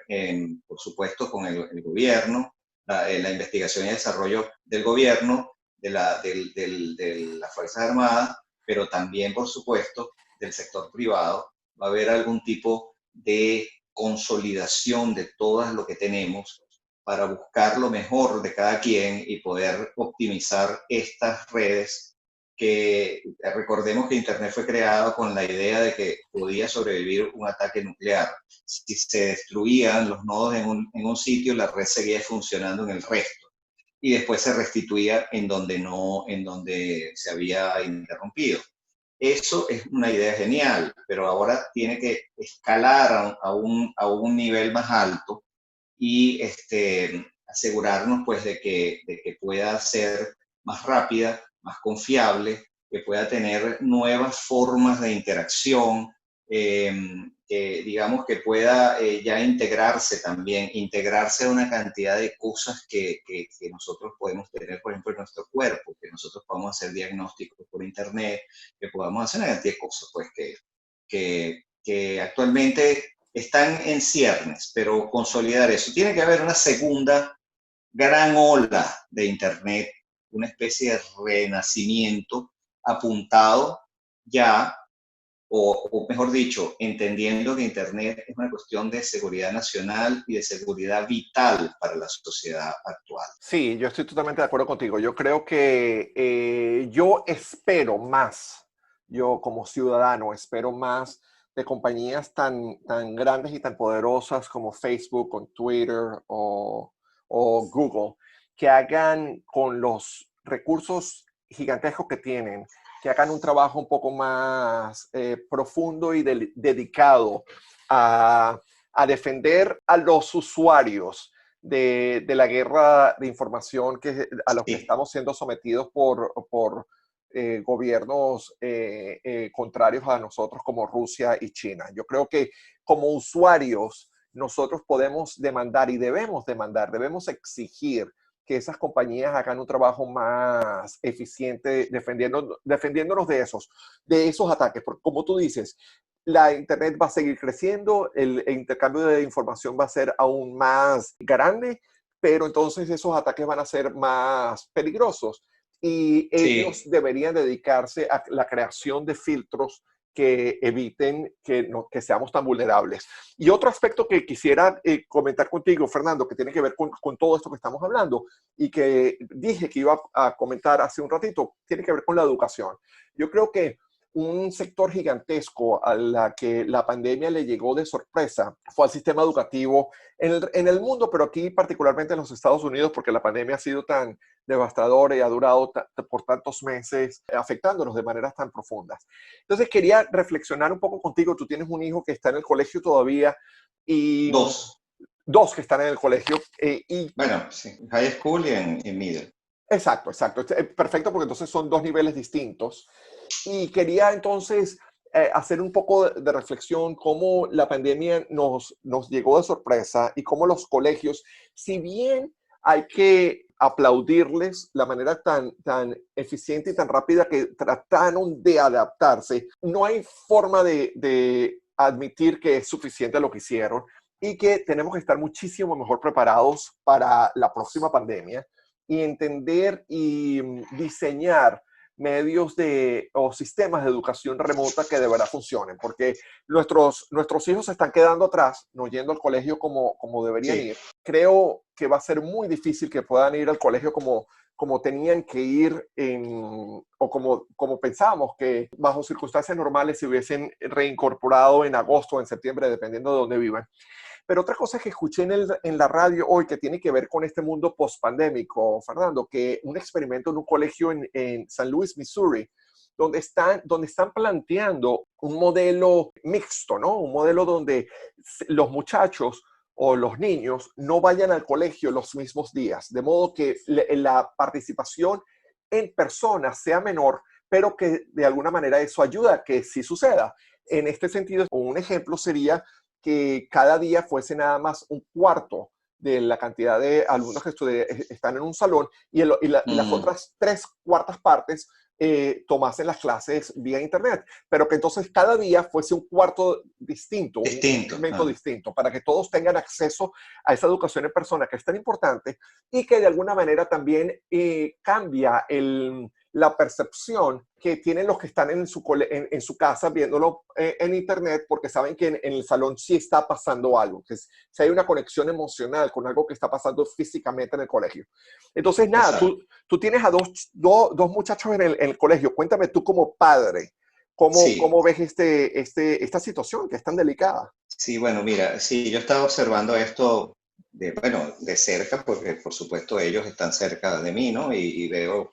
por supuesto con el gobierno, la investigación y desarrollo del gobierno, de las Fuerzas Armadas, pero también, por supuesto, del sector privado. Va a haber algún tipo de consolidación de todo lo que tenemos para buscar lo mejor de cada quien y poder optimizar estas redes que recordemos que Internet fue creado con la idea de que podía sobrevivir un ataque nuclear. Si se destruían los nodos en un sitio, la red seguía funcionando en el resto y después se restituía en donde se había interrumpido. Eso es una idea genial, pero ahora tiene que escalar a un nivel más alto y asegurarnos pues de que pueda ser más rápida, más confiable, que pueda tener nuevas formas de interacción, que digamos que pueda ya integrarse a una cantidad de cosas que nosotros podemos tener, por ejemplo, en nuestro cuerpo, que nosotros podamos hacer diagnósticos por internet, que podamos hacer una cantidad de cosas pues que actualmente están en ciernes, pero consolidar eso. Tiene que haber una segunda gran ola de Internet, una especie de renacimiento apuntado ya, o mejor dicho, entendiendo que Internet es una cuestión de seguridad nacional y de seguridad vital para la sociedad actual. Sí, yo estoy totalmente de acuerdo contigo. Yo creo que yo espero más, yo como ciudadano espero más de compañías tan grandes y tan poderosas como Facebook, o Twitter o Google, que hagan con los recursos gigantescos que tienen, que hagan un trabajo un poco más profundo y dedicado a defender a los usuarios de la guerra de información a los que Sí, estamos siendo sometidos por gobiernos contrarios a nosotros como Rusia y China. Yo creo que como usuarios nosotros podemos demandar y debemos exigir que esas compañías hagan un trabajo más eficiente defendiéndonos de esos ataques. Porque como tú dices, la Internet va a seguir creciendo, el intercambio de información va a ser aún más grande, pero entonces esos ataques van a ser más peligrosos y ellos sí, deberían dedicarse a la creación de filtros que eviten que seamos tan vulnerables. Y otro aspecto que quisiera comentar contigo, Fernando, que tiene que ver con todo esto que estamos hablando y que dije que iba a comentar hace un ratito, tiene que ver con la educación. Yo creo que un sector gigantesco a la que la pandemia le llegó de sorpresa fue al sistema educativo en el mundo, pero aquí particularmente en los Estados Unidos, porque la pandemia ha sido tan devastadora y ha durado por tantos meses, afectándonos de maneras tan profundas. Entonces quería reflexionar un poco contigo. Tú tienes un hijo que está en el colegio todavía y dos. dos que están en el colegio. Bueno, sí, high school y en middle. Exacto, exacto. Perfecto, porque entonces son dos niveles distintos. Y quería entonces hacer un poco de reflexión cómo la pandemia nos llegó de sorpresa y cómo los colegios, si bien hay que aplaudirles la manera tan eficiente y tan rápida que trataron de adaptarse, no hay forma de admitir que es suficiente lo que hicieron y que tenemos que estar muchísimo mejor preparados para la próxima pandemia y entender y diseñar medios o sistemas de educación remota que de verdad funcionen, porque nuestros hijos se están quedando atrás, no yendo al colegio como deberían Sí, ir, creo que va a ser muy difícil que puedan ir al colegio como tenían que ir o como pensábamos que bajo circunstancias normales se hubiesen reincorporado en agosto o en septiembre, dependiendo de dónde vivan. Pero otra cosa que escuché en la radio hoy que tiene que ver con este mundo post-pandémico, Fernando, que un experimento en un colegio en San Luis, Missouri, donde están planteando un modelo mixto, ¿no? Un modelo donde los muchachos o los niños no vayan al colegio los mismos días, de modo que la participación en persona sea menor, pero que de alguna manera eso ayuda a que sí suceda. En este sentido, un ejemplo sería que cada día fuese nada más un cuarto de la cantidad de alumnos que están en un salón y las otras 3/4 partes tomasen las clases vía internet, pero que entonces cada día fuese un cuarto distinto, un segmento distinto, para que todos tengan acceso a esa educación en persona que es tan importante y que de alguna manera también cambia la percepción que tienen los que están en su casa viéndolo en internet, porque saben que en el salón sí está pasando algo, que si hay una conexión emocional con algo que está pasando físicamente en el colegio. Entonces, nada, tú tienes a dos muchachos en el colegio. Cuéntame tú como padre, ¿cómo ves esta situación que es tan delicada? Sí, bueno, mira, sí, yo estaba observando esto de cerca, porque por supuesto ellos están cerca de mí, ¿no? Y veo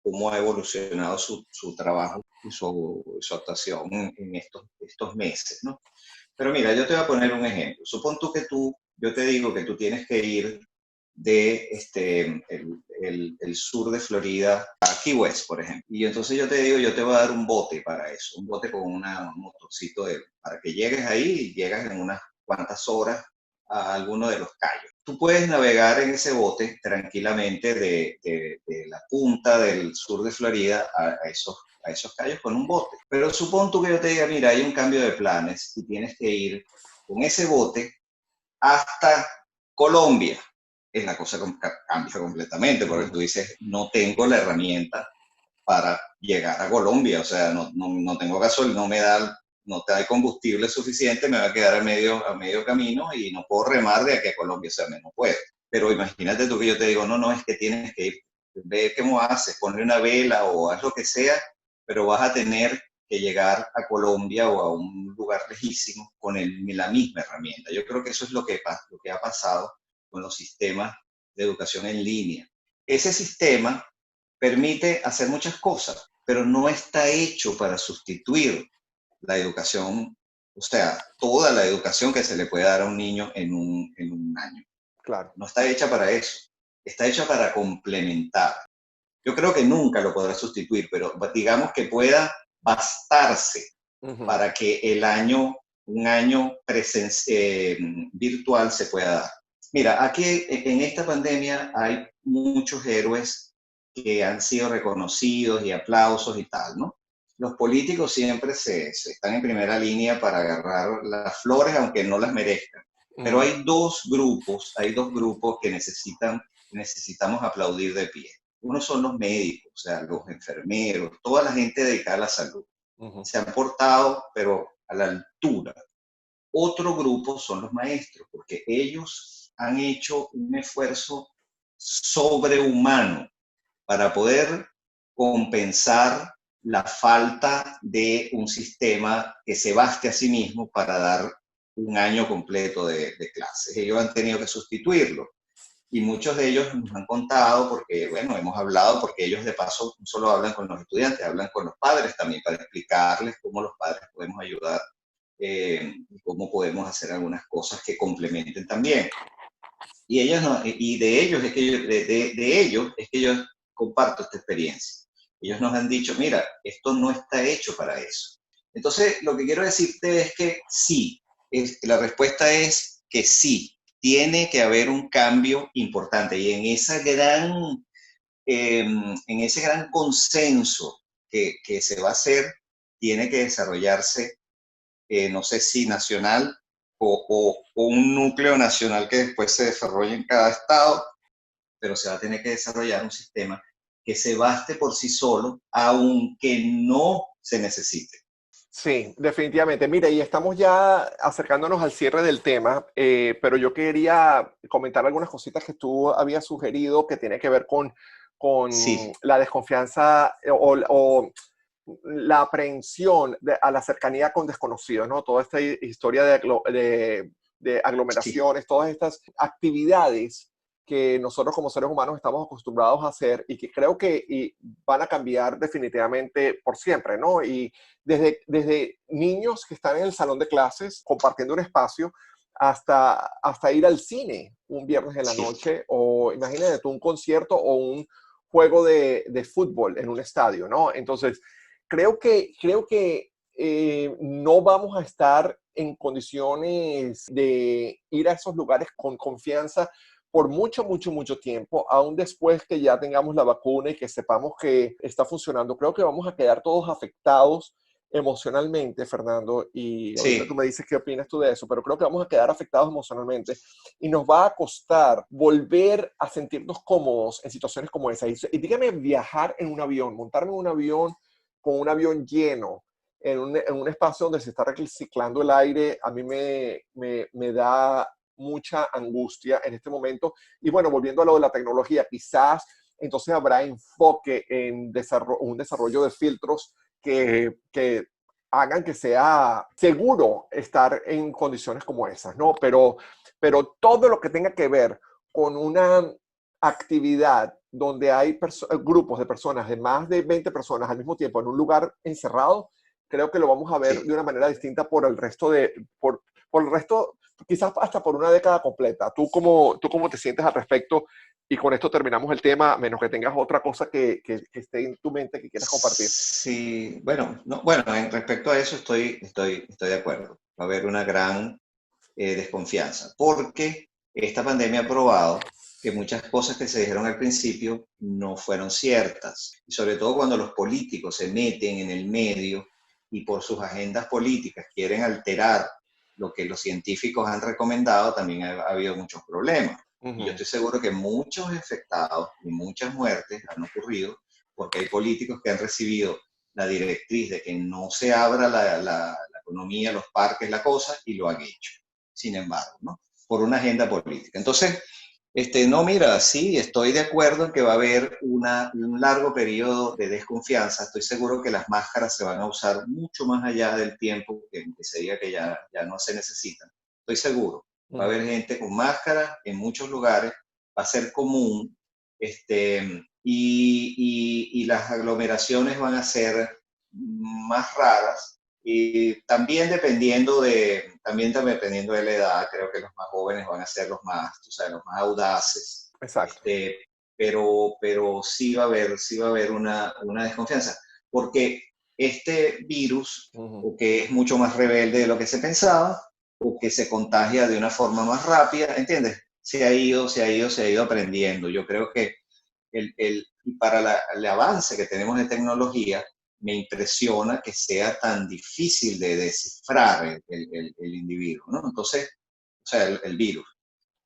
cómo ha evolucionado su trabajo y su actuación en estos meses, ¿no? Pero mira, yo te voy a poner un ejemplo. Supón tú que yo te digo que tú tienes que ir de el sur de Florida a Key West, por ejemplo. Y entonces yo te digo, yo te voy a dar un bote para eso, un bote con un motorcito para que llegues ahí y llegas en unas cuantas horas a alguno de los cayos. Tú puedes navegar en ese bote tranquilamente de la punta del sur de Florida a esos cayos con un bote. Pero supón tú que yo te diga, mira, hay un cambio de planes y tienes que ir con ese bote hasta Colombia. Es la cosa cambia completamente, porque tú dices, no tengo la herramienta para llegar a Colombia, o sea, no tengo gasolina, no te da combustible suficiente, me va a quedar a medio camino y no puedo remar de aquí a Colombia, o sea, no puedo. Pero imagínate tú que yo te digo, no, es que tienes que ir, ve cómo haces, ponle una vela o haz lo que sea, pero vas a tener que llegar a Colombia o a un lugar lejísimo con la misma herramienta. Yo creo que eso es lo que ha pasado con los sistemas de educación en línea. Ese sistema permite hacer muchas cosas, pero no está hecho para sustituir la educación, o sea, toda la educación que se le puede dar a un niño en un año. Claro. No está hecha para eso, está hecha para complementar. Yo creo que nunca lo podrá sustituir, pero digamos que pueda bastarse para que un año virtual se pueda dar. Mira, aquí en esta pandemia hay muchos héroes que han sido reconocidos y aplausos y tal, ¿no? Los políticos siempre se están en primera línea para agarrar las flores, aunque no las merezcan. Pero hay dos grupos que necesitamos aplaudir de pie. Uno son los médicos, o sea, los enfermeros, toda la gente dedicada a la salud. Se han portado, pero a la altura. Otro grupo son los maestros, porque ellos han hecho un esfuerzo sobrehumano para poder compensar la falta de un sistema que se baste a sí mismo para dar un año completo de clases. Ellos han tenido que sustituirlo. Y muchos de ellos nos han contado, porque, bueno, hemos hablado, porque ellos de paso no solo hablan con los estudiantes, hablan con los padres también para explicarles cómo los padres podemos ayudar y cómo podemos hacer algunas cosas que complementen también. Y de ellos es que yo comparto esta experiencia. Ellos nos han dicho, mira, esto no está hecho para eso. Entonces, lo que quiero decirte es que sí, la respuesta es que sí, tiene que haber un cambio importante y en ese gran consenso que se va a hacer, tiene que desarrollarse, no sé si nacional o un núcleo nacional que después se desarrolle en cada estado, pero se va a tener que desarrollar un sistema que se baste por sí solo, aunque no se necesite. Sí, definitivamente. Mira, y estamos ya acercándonos al cierre del tema, pero yo quería comentar algunas cositas que tú habías sugerido que tiene que ver con Sí, la desconfianza o la aprehensión a la cercanía con desconocidos, ¿no? Toda esta historia de sí, aglomeraciones, todas estas actividades que nosotros como seres humanos estamos acostumbrados a hacer y que creo que van a cambiar definitivamente por siempre, ¿no? Y desde niños que están en el salón de clases compartiendo un espacio hasta ir al cine un viernes en la sí. noche o imagínate tú un concierto o un juego de fútbol en un estadio, ¿no? Entonces, creo que no vamos a estar en condiciones de ir a esos lugares con confianza por mucho, mucho, mucho tiempo, aún después que ya tengamos la vacuna y que sepamos que está funcionando. Creo que vamos a quedar todos afectados emocionalmente, Fernando, y ahorita tú Sí, me dices qué opinas tú de eso, pero creo que vamos a quedar afectados emocionalmente y nos va a costar volver a sentirnos cómodos en situaciones como esa. Y dígame viajar en un avión, montarme en un avión con un avión lleno, en un espacio donde se está reciclando el aire, a mí me da mucha angustia en este momento. Y bueno, volviendo a lo de la tecnología, quizás entonces habrá enfoque en un desarrollo de filtros que hagan que sea seguro estar en condiciones como esas, ¿no? Pero todo lo que tenga que ver con una actividad donde hay grupos de personas, de más de 20 personas al mismo tiempo en un lugar encerrado, creo que lo vamos a ver sí. de una manera distinta por el resto, quizás hasta por una década completa. ¿Tú cómo te sientes al respecto? Y con esto terminamos el tema, a menos que tengas otra cosa que esté en tu mente que quieras compartir. Sí, bueno, no, bueno, en respecto a eso estoy de acuerdo. Va a haber una gran desconfianza, porque esta pandemia ha probado que muchas cosas que se dijeron al principio no fueron ciertas. Y sobre todo cuando los políticos se meten en el medio y por sus agendas políticas quieren alterar lo que los científicos han recomendado, también ha habido muchos problemas. Uh Y yo -huh. estoy seguro que muchos infectados y muchas muertes han ocurrido porque hay políticos que han recibido la directriz de que no se abra la economía, los parques, la cosa, y lo han hecho, sin embargo, ¿no? Por una agenda política. Entonces, no, mira, sí, estoy de acuerdo en que va a haber un largo periodo de desconfianza. Estoy seguro que las máscaras se van a usar mucho más allá del tiempo que se diga que ya no se necesitan. Estoy seguro. Uh Va a -huh. haber gente con máscara en muchos lugares, va a ser común, y las aglomeraciones van a ser más raras y también dependiendo de la edad, creo que los más jóvenes van a ser los más, tú sabes, los más audaces, Exacto. pero sí va a haber una desconfianza, porque este virus, Uh -huh. o que es mucho más rebelde de lo que se pensaba, o que se contagia de una forma más rápida, ¿entiendes? Se ha ido aprendiendo. Yo creo que y para el avance que tenemos de tecnología, me impresiona que sea tan difícil de descifrar el individuo, ¿no? Entonces, o sea, el virus.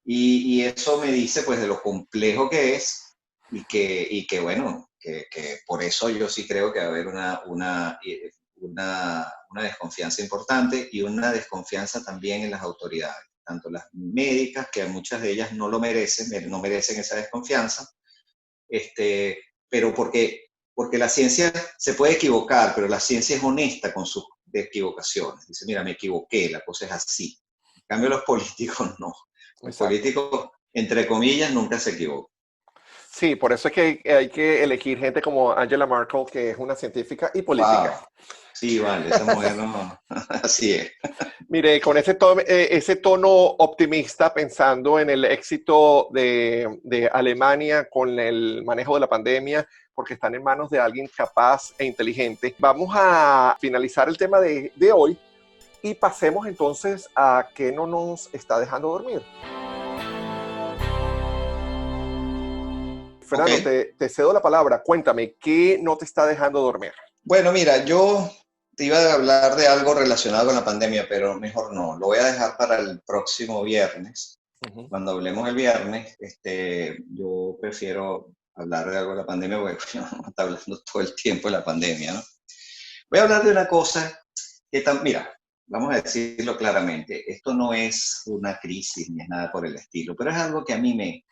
Y eso me dice, pues, de lo complejo que es y que bueno, que por eso yo sí creo que va a haber una desconfianza importante y una desconfianza también en las autoridades, tanto las médicas, que muchas de ellas no merecen esa desconfianza, pero porque la ciencia se puede equivocar, pero la ciencia es honesta con sus equivocaciones. Dice, mira, me equivoqué, la cosa es así. En cambio, los políticos no. Los Exacto. políticos, entre comillas, nunca se equivocan. Sí, por eso es que hay que elegir gente como Angela Merkel, que es una científica y política. Wow. Sí, vale, esa mujer no. Así es. Mire, con ese tono optimista, pensando en el éxito de Alemania con el manejo de la pandemia, porque están en manos de alguien capaz e inteligente, vamos a finalizar el tema de hoy y pasemos entonces a qué no nos está dejando dormir. Ok. Fernando, te cedo la palabra. Cuéntame, ¿qué no te está dejando dormir? Bueno, mira, yo te iba a hablar de algo relacionado con la pandemia, pero mejor no. Lo voy a dejar para el próximo viernes. Uh -huh. Cuando hablemos el viernes, yo prefiero hablar de algo de la pandemia porque uno está hablando todo el tiempo de la pandemia, ¿no? Voy a hablar de una cosa Mira, vamos a decirlo claramente, esto no es una crisis ni es nada por el estilo, pero es algo que a mí me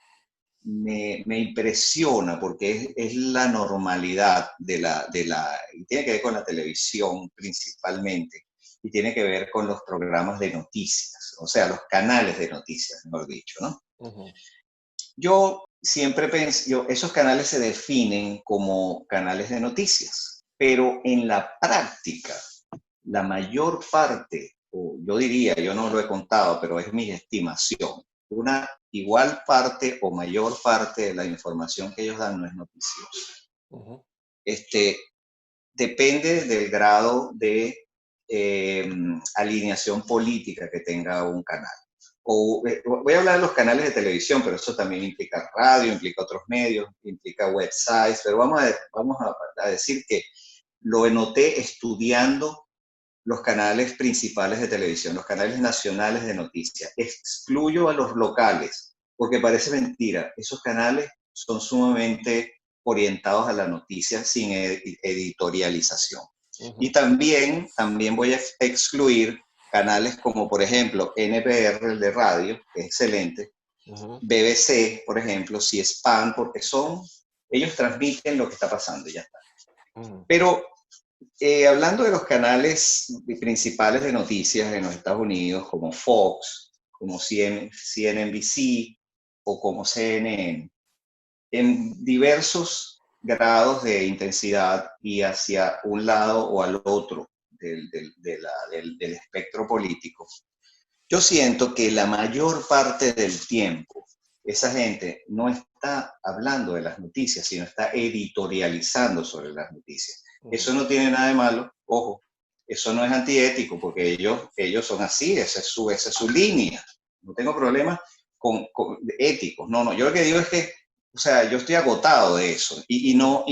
impresiona porque es la normalidad y tiene que ver con la televisión principalmente, y tiene que ver con los programas de noticias, o sea, los canales de noticias, mejor dicho, ¿no? Ujú. Yo siempre pensé, esos canales se definen como canales de noticias, pero en la práctica, la mayor parte, o yo diría, yo no lo he contado, pero es mi estimación, una igual parte o mayor parte de la información que ellos dan no es noticiosa. Ujú. Depende del grado de alineación política que tenga un canal. Voy a hablar de los canales de televisión, pero eso también implica radio, implica otros medios, implica websites, pero vamos a decir que lo noté estudiando los canales principales de televisión, los canales nacionales de noticias. Excluyo a los locales, porque parece mentira. Esos canales son sumamente orientados a la noticia sin editorialización. Y Ujú. también voy a excluir canales como, por ejemplo, NPR, el de radio, que es excelente, Ujú. BBC, por ejemplo, C-SPAN, porque ellos transmiten lo que está pasando y ya está. Ujú. Pero hablando de los canales principales de noticias en los Estados Unidos, como Fox, como CNBC o como CNN, en diversos grados de intensidad y hacia un lado o al otro del espectro político, yo siento que la mayor parte del tiempo esa gente no está hablando de las noticias, sino está editorializando sobre las noticias. Eso Ujú. no tiene nada de malo, ojo, eso no es antiético porque ellos son así, esa es su línea. No tengo problemas con éticos, no, yo lo que digo es que, o sea, yo estoy agotado de eso y no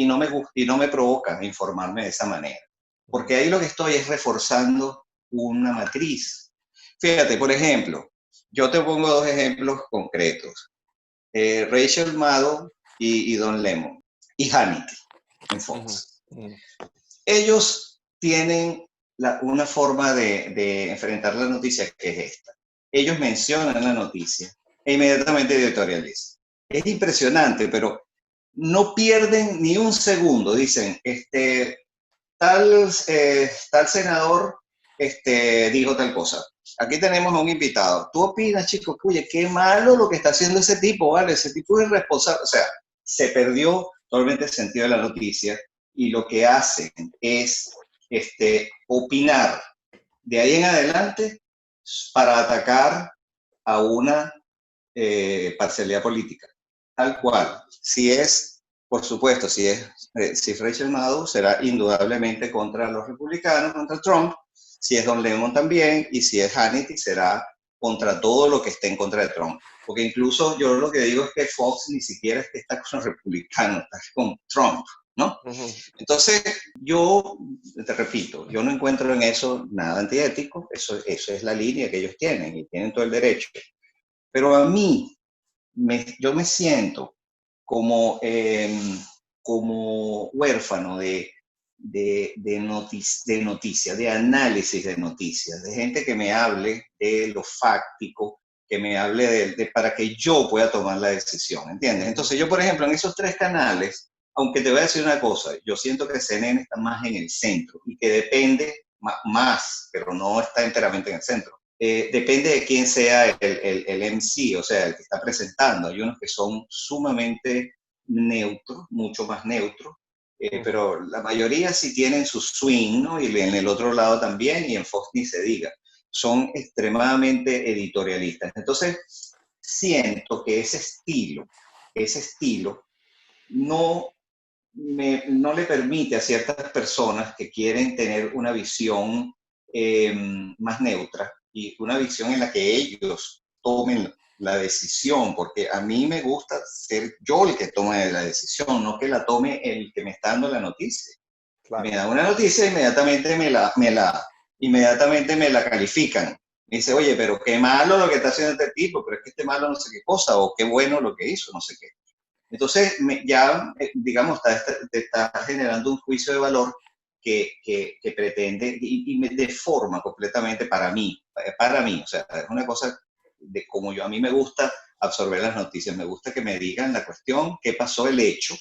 me provoca informarme de esa manera, porque ahí lo que estoy es reforzando una matriz. Fíjate, por ejemplo, yo te pongo dos ejemplos concretos. Rachel Maddow y Don Lemon y Hannity en Ujú. Fox. Ujú. Ellos tienen una forma de enfrentar la noticia que es esta. Ellos mencionan la noticia e inmediatamente editorializan. Es impresionante, pero no pierden ni un segundo. Dicen, tal senador dijo tal cosa. Aquí tenemos a un invitado. ¿Tú opinas, chicos? Oye, qué malo lo que está haciendo ese tipo, ¿vale? Ese tipo es irresponsable. O sea, se perdió totalmente el sentido de la noticia y lo que hacen es opinar de ahí en adelante para atacar a una parcialidad política. Tal cual. Por supuesto, si Rachel Maddow será indudablemente contra los republicanos, contra Trump, si es Don Lemon también, y si es Hannity será contra todo lo que esté en contra de Trump. Porque incluso yo lo que digo es que Fox ni siquiera es que está con los republicanos, está con Trump, ¿no? Ujú. Entonces, yo te repito, yo no encuentro en eso nada antiético, eso es la línea que ellos tienen y tienen todo el derecho. Pero a mí, yo me siento como, como huérfano de noticias, de análisis de noticias, de gente que me hable de lo fáctico, que me hable para que yo pueda tomar la decisión, ¿entiendes? Entonces yo, por ejemplo, en esos tres canales, aunque te voy a decir una cosa, yo siento que CNN está más en el centro y que depende más, pero no está enteramente en el centro. Depende de quién sea el MC, o sea, el que está presentando. Hay unos que son sumamente neutros, mucho más neutros, Ujú. pero la mayoría sí tienen su swing, ¿no? Y en el otro lado también, y en Fox ni se diga. Son extremadamente editorialistas. Entonces, siento que ese estilo no, no le permite a ciertas personas que quieren tener una visión más neutra y una visión en la que ellos tomen la decisión, porque a mí me gusta ser yo el que tome la decisión, no que la tome el que me está dando la noticia. Me Claro. da una noticia, inmediatamente me la califican. Me dice, oye, pero qué malo lo que está haciendo este tipo, pero es que este malo no sé qué cosa, o qué bueno lo que hizo, no sé qué. Entonces, digamos, te está generando un juicio de valor que pretende y me deforma completamente para mí, o sea, es una cosa de como a mí me gusta absorber las noticias, me gusta que me digan la cuestión, qué pasó, el hecho,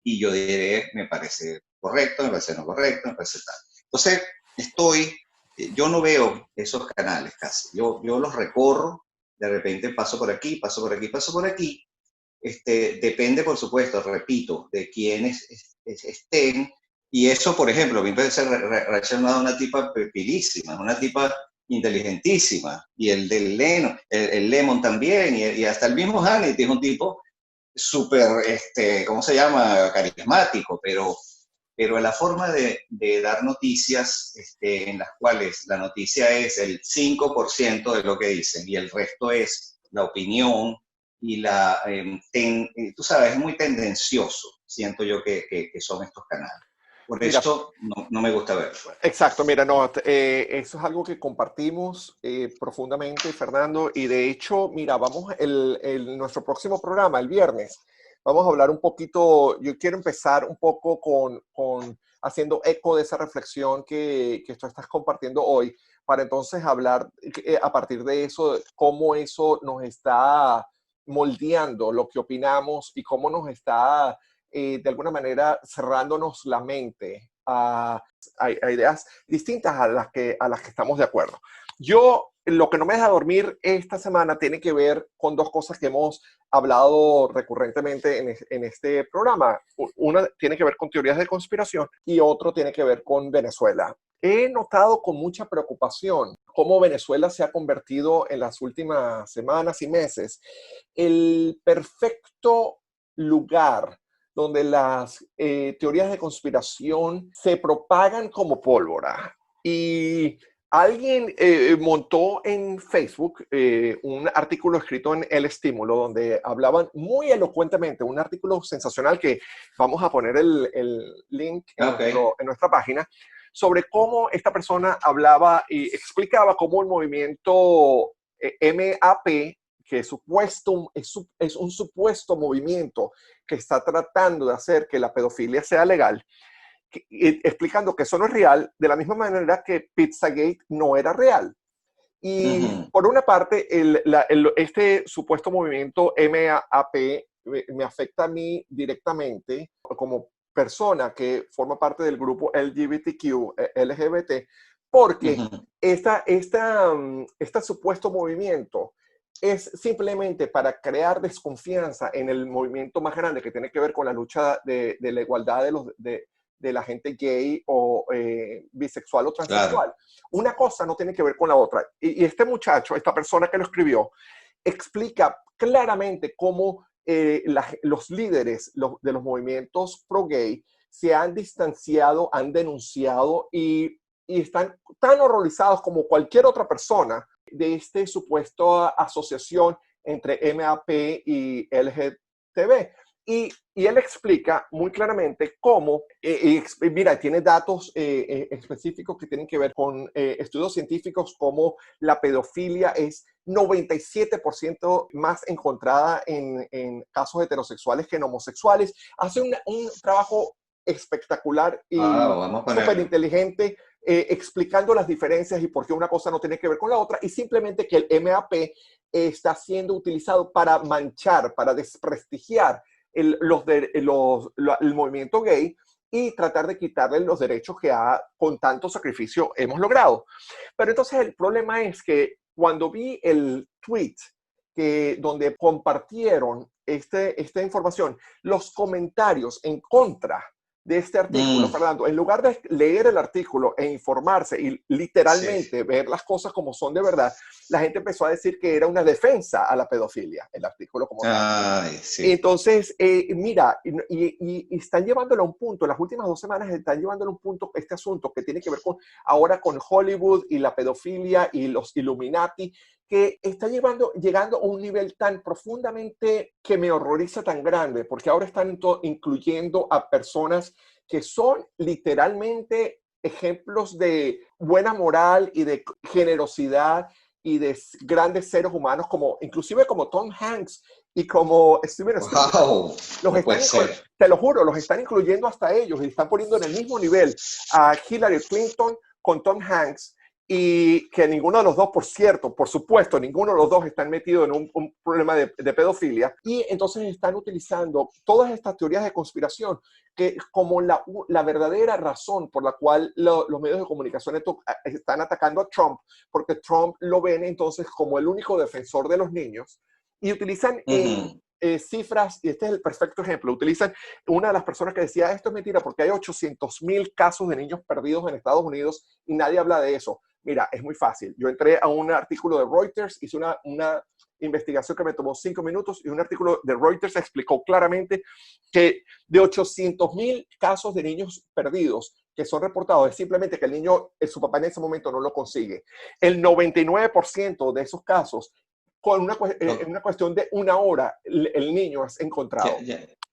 y yo diré, me parece correcto, me parece no correcto, me parece tal. Entonces, yo no veo esos canales casi, yo los recorro, de repente paso por aquí, paso por aquí, paso por aquí. Depende, por supuesto, repito, de quienes estén. Y eso, por ejemplo, a mí me parece Rachel Maddow una tipa pilísima, una tipa inteligentísima. Y el del el Lemon también, y hasta el mismo Hannity es un tipo súper, ¿cómo se llama? Carismático, pero la forma de dar noticias en las cuales la noticia es el 5% de lo que dicen y el resto es la opinión y tú sabes, es muy tendencioso, siento yo que son estos canales. Por Mira, eso no me gusta verlo. exacto, mira, no, eso es algo que compartimos profundamente, Fernando, y de hecho, mira, vamos, nuestro próximo programa, el viernes, vamos a hablar un poquito, yo quiero empezar un poco con haciendo eco de esa reflexión que tú estás compartiendo hoy, para entonces hablar a partir de eso, cómo eso nos está moldeando lo que opinamos y cómo nos está, de alguna manera, cerrándonos la mente a ideas distintas a las que estamos de acuerdo. Yo, lo que no me deja dormir esta semana tiene que ver con dos cosas que hemos hablado recurrentemente en este programa. Una tiene que ver con teorías de conspiración y otro tiene que ver con Venezuela. He notado con mucha preocupación cómo Venezuela se ha convertido en las últimas semanas y meses el perfecto lugar donde las teorías de conspiración se propagan como pólvora. Y alguien montó en Facebook un artículo escrito en El Estímulo donde hablaban muy elocuentemente, un artículo sensacional que vamos a poner el link en nuestra página, sobre cómo esta persona hablaba y explicaba cómo el movimiento MAP, que es un supuesto movimiento que está tratando de hacer que la pedofilia sea legal, explicando que eso no es real, de la misma manera que Pizzagate no era real. Y por una parte, este supuesto movimiento MAP me afecta a mí directamente como persona que forma parte del grupo LGBTQ, LGBT, porque este supuesto movimiento es simplemente para crear desconfianza en el movimiento más grande que tiene que ver con la lucha de la igualdad de la gente gay o bisexual o transexual. Claro. Una cosa no tiene que ver con la otra. Y este muchacho, esta persona que lo escribió, explica claramente cómo los líderes de los movimientos pro-gay se han distanciado, han denunciado y están tan horrorizados como cualquier otra persona de este supuesto asociación entre MAP y LGTB. Y él explica muy claramente cómo, mira, tiene datos específicos que tienen que ver con estudios científicos, como la pedofilia es 97% más encontrada en casos heterosexuales que en homosexuales. Hace un trabajo espectacular y súper inteligente explicando las diferencias y por qué una cosa no tiene que ver con la otra, y simplemente que el MAP está siendo utilizado para manchar, para desprestigiar el movimiento gay y tratar de quitarle los derechos que con tanto sacrificio hemos logrado. Pero entonces el problema es que cuando vi el tweet donde compartieron esta información, los comentarios en contra de este artículo, Fernando, en lugar de leer el artículo e informarse y literalmente ver las cosas como son de verdad, la gente empezó a decir que era una defensa a la pedofilia, el artículo como tal. Entonces, mira, y están llevándolo a un punto, las últimas 2 semanas están llevándolo a un punto, este asunto que tiene que ver ahora con Hollywood y la pedofilia y los Illuminati, que está llegando a un nivel tan profundamente que me horroriza, tan grande, porque ahora están incluyendo a personas que son literalmente ejemplos de buena moral y de generosidad y de grandes seres humanos, como, inclusive como Tom Hanks y como Steven Spielberg. ¡Wow! Los No están, puede ser. te lo juro, los están incluyendo hasta ellos y están poniendo en el mismo nivel a Hillary Clinton con Tom Hanks, y que ninguno de los dos, por cierto, por supuesto, ninguno de los dos están metidos en un problema de pedofilia, y entonces están utilizando todas estas teorías de conspiración que como la verdadera razón por la cual los medios de comunicación están atacando a Trump, porque Trump lo ven entonces como el único defensor de los niños, y utilizan cifras, y este es el perfecto ejemplo, utilizan una de las personas que decía, esto es mentira porque hay 800,000 casos de niños perdidos en Estados Unidos y nadie habla de eso. Mira, es muy fácil. Yo entré a un artículo de Reuters, hice una investigación que me tomó 5 minutos, y un artículo de Reuters explicó claramente que de 800,000 casos de niños perdidos que son reportados, es simplemente que el niño, su papá en ese momento no lo consigue. El 99% de esos casos, con una cuestión de una hora, el niño es encontrado.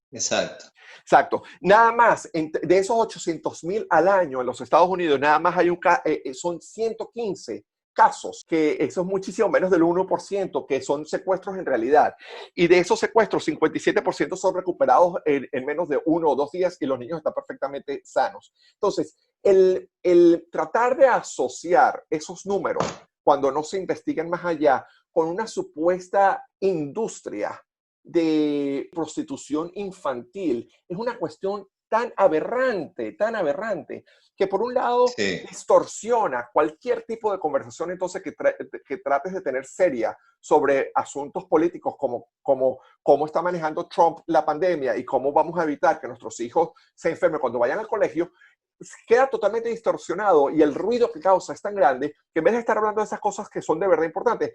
Exacto. Exacto. Nada más, de esos 800,000 al año en los Estados Unidos, nada más hay son 115 casos, que eso es muchísimo menos del 1%, que son secuestros en realidad. Y de esos secuestros, 57% son recuperados en menos de 1 o 2 días, y los niños están perfectamente sanos. Entonces, el tratar de asociar esos números, cuando no se investigan más allá, con una supuesta industria de prostitución infantil, es una cuestión tan aberrante, que por un lado distorsiona cualquier tipo de conversación entonces que trates de tener seria sobre asuntos políticos, como cómo está manejando Trump la pandemia y cómo vamos a evitar que nuestros hijos se enfermen cuando vayan al colegio. Queda totalmente distorsionado, y el ruido que causa es tan grande que en vez de estar hablando de esas cosas que son de verdad importantes,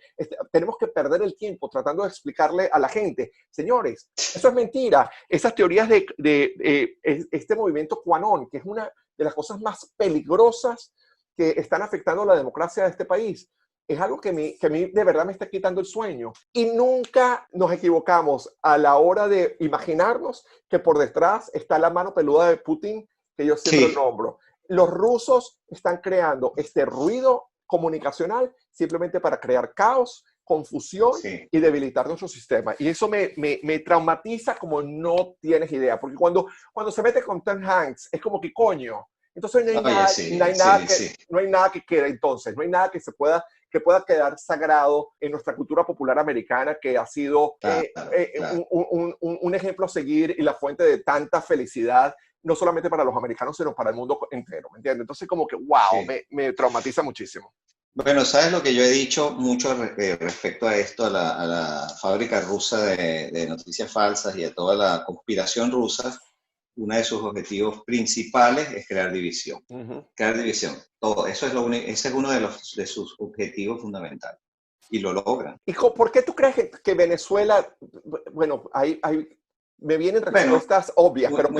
tenemos que perder el tiempo tratando de explicarle a la gente, señores, eso es mentira. Esas teorías de este movimiento QAnon, que es una de las cosas más peligrosas que están afectando la democracia de este país, es algo que a mí de verdad me está quitando el sueño. Y nunca nos equivocamos a la hora de imaginarnos que por detrás está la mano peluda de Putin, que yo siempre nombro. Los rusos están creando este ruido comunicacional simplemente para crear caos, confusión y debilitar nuestro sistema. Y eso me traumatiza como no tienes idea, porque cuando se mete con Tom Hanks, es como que coño. Entonces no hay nada que quede, entonces, no hay nada que pueda quedar sagrado en nuestra cultura popular americana, que ha sido un ejemplo a seguir y la fuente de tanta felicidad, no solamente para los americanos, sino para el mundo entero, ¿me entiendes? Entonces como que, wow, me traumatiza muchísimo. Bueno, ¿sabes lo que yo he dicho mucho respecto a esto, a la fábrica rusa de noticias falsas y a toda la conspiración rusa? Uno de sus objetivos principales es crear división. Crear división. Todo. Eso es ese es uno de sus objetivos fundamentales. Y lo logran. ¿Y por qué tú crees que Venezuela, bueno, me vienen respuestas obvias, pero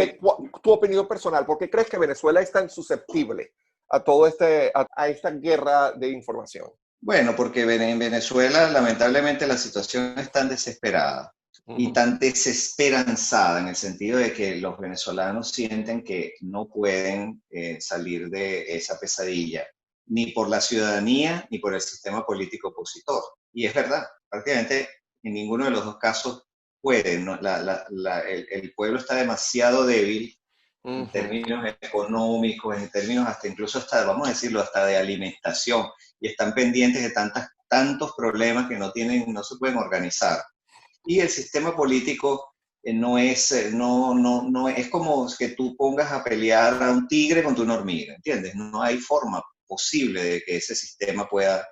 tu opinión personal, ¿por qué crees que Venezuela es tan susceptible a todo a esta guerra de información? Bueno, porque en Venezuela lamentablemente la situación es tan desesperada y tan desesperanzada, en el sentido de que los venezolanos sienten que no pueden salir de esa pesadilla, ni por la ciudadanía ni por el sistema político opositor. Y es verdad, prácticamente en ninguno de los dos casos pueden, ¿no? El pueblo está demasiado débil en términos económicos, en términos incluso hasta, vamos a decirlo, hasta de alimentación, y están pendientes de tantos problemas que no se pueden organizar. Y el sistema político no es como que tú pongas a pelear a un tigre contra una hormiga, ¿entiendes? No hay forma posible de que ese sistema pueda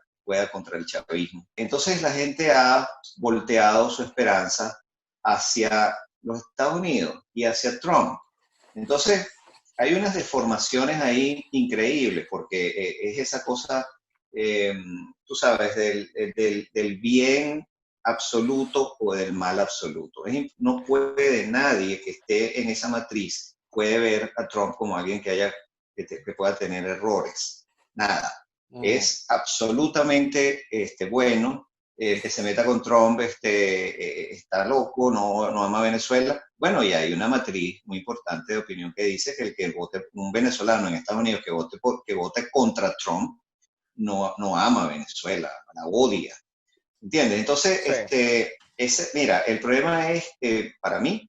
contra el chavismo. Entonces la gente ha volteado su esperanza hacia los Estados Unidos y hacia Trump. Entonces hay unas deformaciones ahí increíbles, porque es esa cosa, tú sabes, del bien absoluto o del mal absoluto. No puede nadie que esté en esa matriz puede ver a Trump como alguien que pueda tener errores. Nada. Es absolutamente bueno. El que se meta con Trump está loco, no ama Venezuela. Bueno, y hay una matriz muy importante de opinión que dice que el que vote, un venezolano en Estados Unidos que vote contra Trump, no ama a Venezuela, la odia. ¿Entiendes? Entonces, Sí. mira, el problema es, para mí,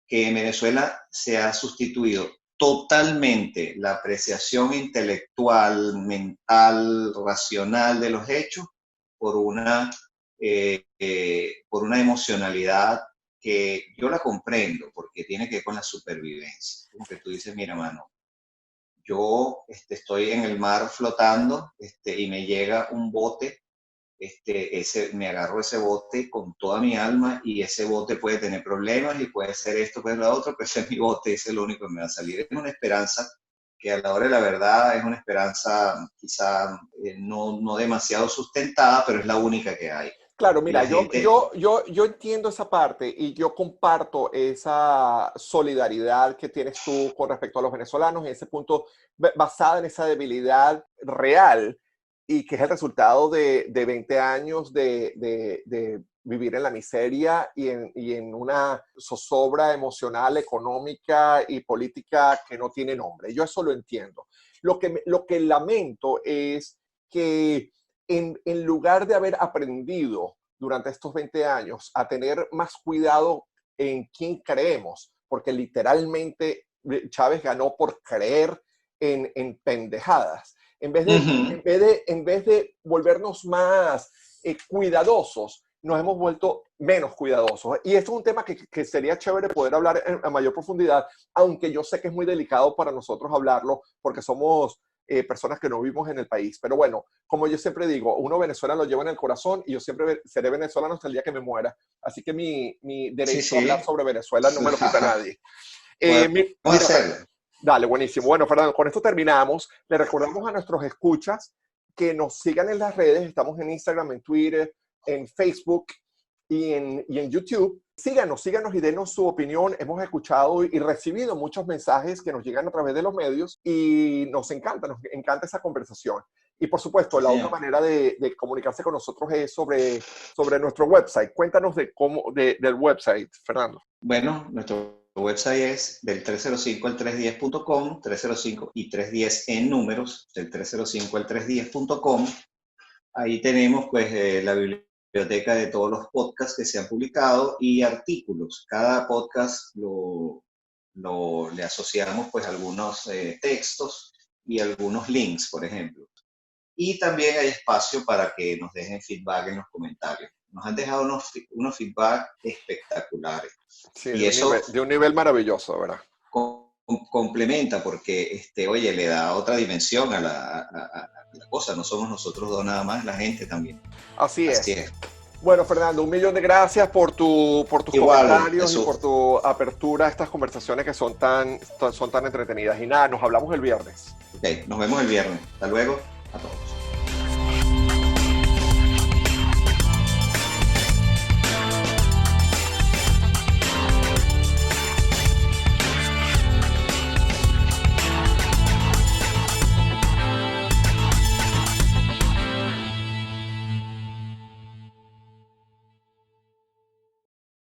que en Venezuela se ha sustituido totalmente la apreciación intelectual, mental, racional de los hechos por por una emocionalidad que yo la comprendo, porque tiene que ver con la supervivencia. Como que tú dices, mira, mano, yo estoy en el mar flotando y me llega un bote, me agarro ese bote con toda mi alma y ese bote puede tener problemas y puede ser esto, puede ser lo otro, pero ese es mi bote, ese es lo único que me va a salir. Es una esperanza que a la hora de la verdad es una esperanza quizá no demasiado sustentada, pero es la única que hay. Claro, Y mira, la gente... yo entiendo esa parte y yo comparto esa solidaridad que tienes tú con respecto a los venezolanos en ese punto, basada en esa debilidad real y que es el resultado de 20 años de vivir en la miseria y en una zozobra emocional, económica y política que no tiene nombre. Yo eso lo entiendo. Lo que lamento es que en lugar de haber aprendido durante estos 20 años a tener más cuidado en quién creemos, porque literalmente Chávez ganó por creer en pendejadas. En vez de volvernos más cuidadosos, nos hemos vuelto menos cuidadosos. Y esto es un tema que sería chévere poder hablar a mayor profundidad, aunque yo sé que es muy delicado para nosotros hablarlo, porque somos personas que no vivimos en el país. Pero bueno, como yo siempre digo, uno Venezuela lo lleva en el corazón y yo siempre seré venezolano hasta el día que me muera. Así que mi Sí, derecho a hablar sí. sobre Venezuela no me lo quita nadie. Podemos Mira, hacerlo. dale, buenísimo. Bueno, Fernando, con esto terminamos. Le recordamos a nuestros escuchas que nos sigan en las redes. Estamos en Instagram, en Twitter, en Facebook y en YouTube. Síganos y denos su opinión. Hemos escuchado y recibido muchos mensajes que nos llegan a través de los medios y nos encanta esa conversación. Y por supuesto, Sí, la otra señor. manera de comunicarse con nosotros es sobre nuestro website. Cuéntanos del website, Fernando. Bueno, nuestro website es del 305 al 310.com, 305 y 310 en números, del 305 al 310.com. Ahí tenemos pues la biblioteca de todos los podcasts que se han publicado y artículos. Cada podcast le asociamos pues algunos textos y algunos links, por ejemplo. Y también hay espacio para que nos dejen feedback en los comentarios. Nos han dejado unos feedback espectaculares. Sí, Y eso de un nivel maravilloso, ¿verdad? complementa porque, oye, le da otra dimensión a la cosa. No somos nosotros dos nada más, la gente también. Así Así es. es. Bueno, Fernando, un millón de gracias por tus Igual, comentarios y Jesús. por tu apertura a estas conversaciones que son tan entretenidas. Y nada, nos hablamos el viernes. Ok, nos vemos el viernes. Hasta luego a todos.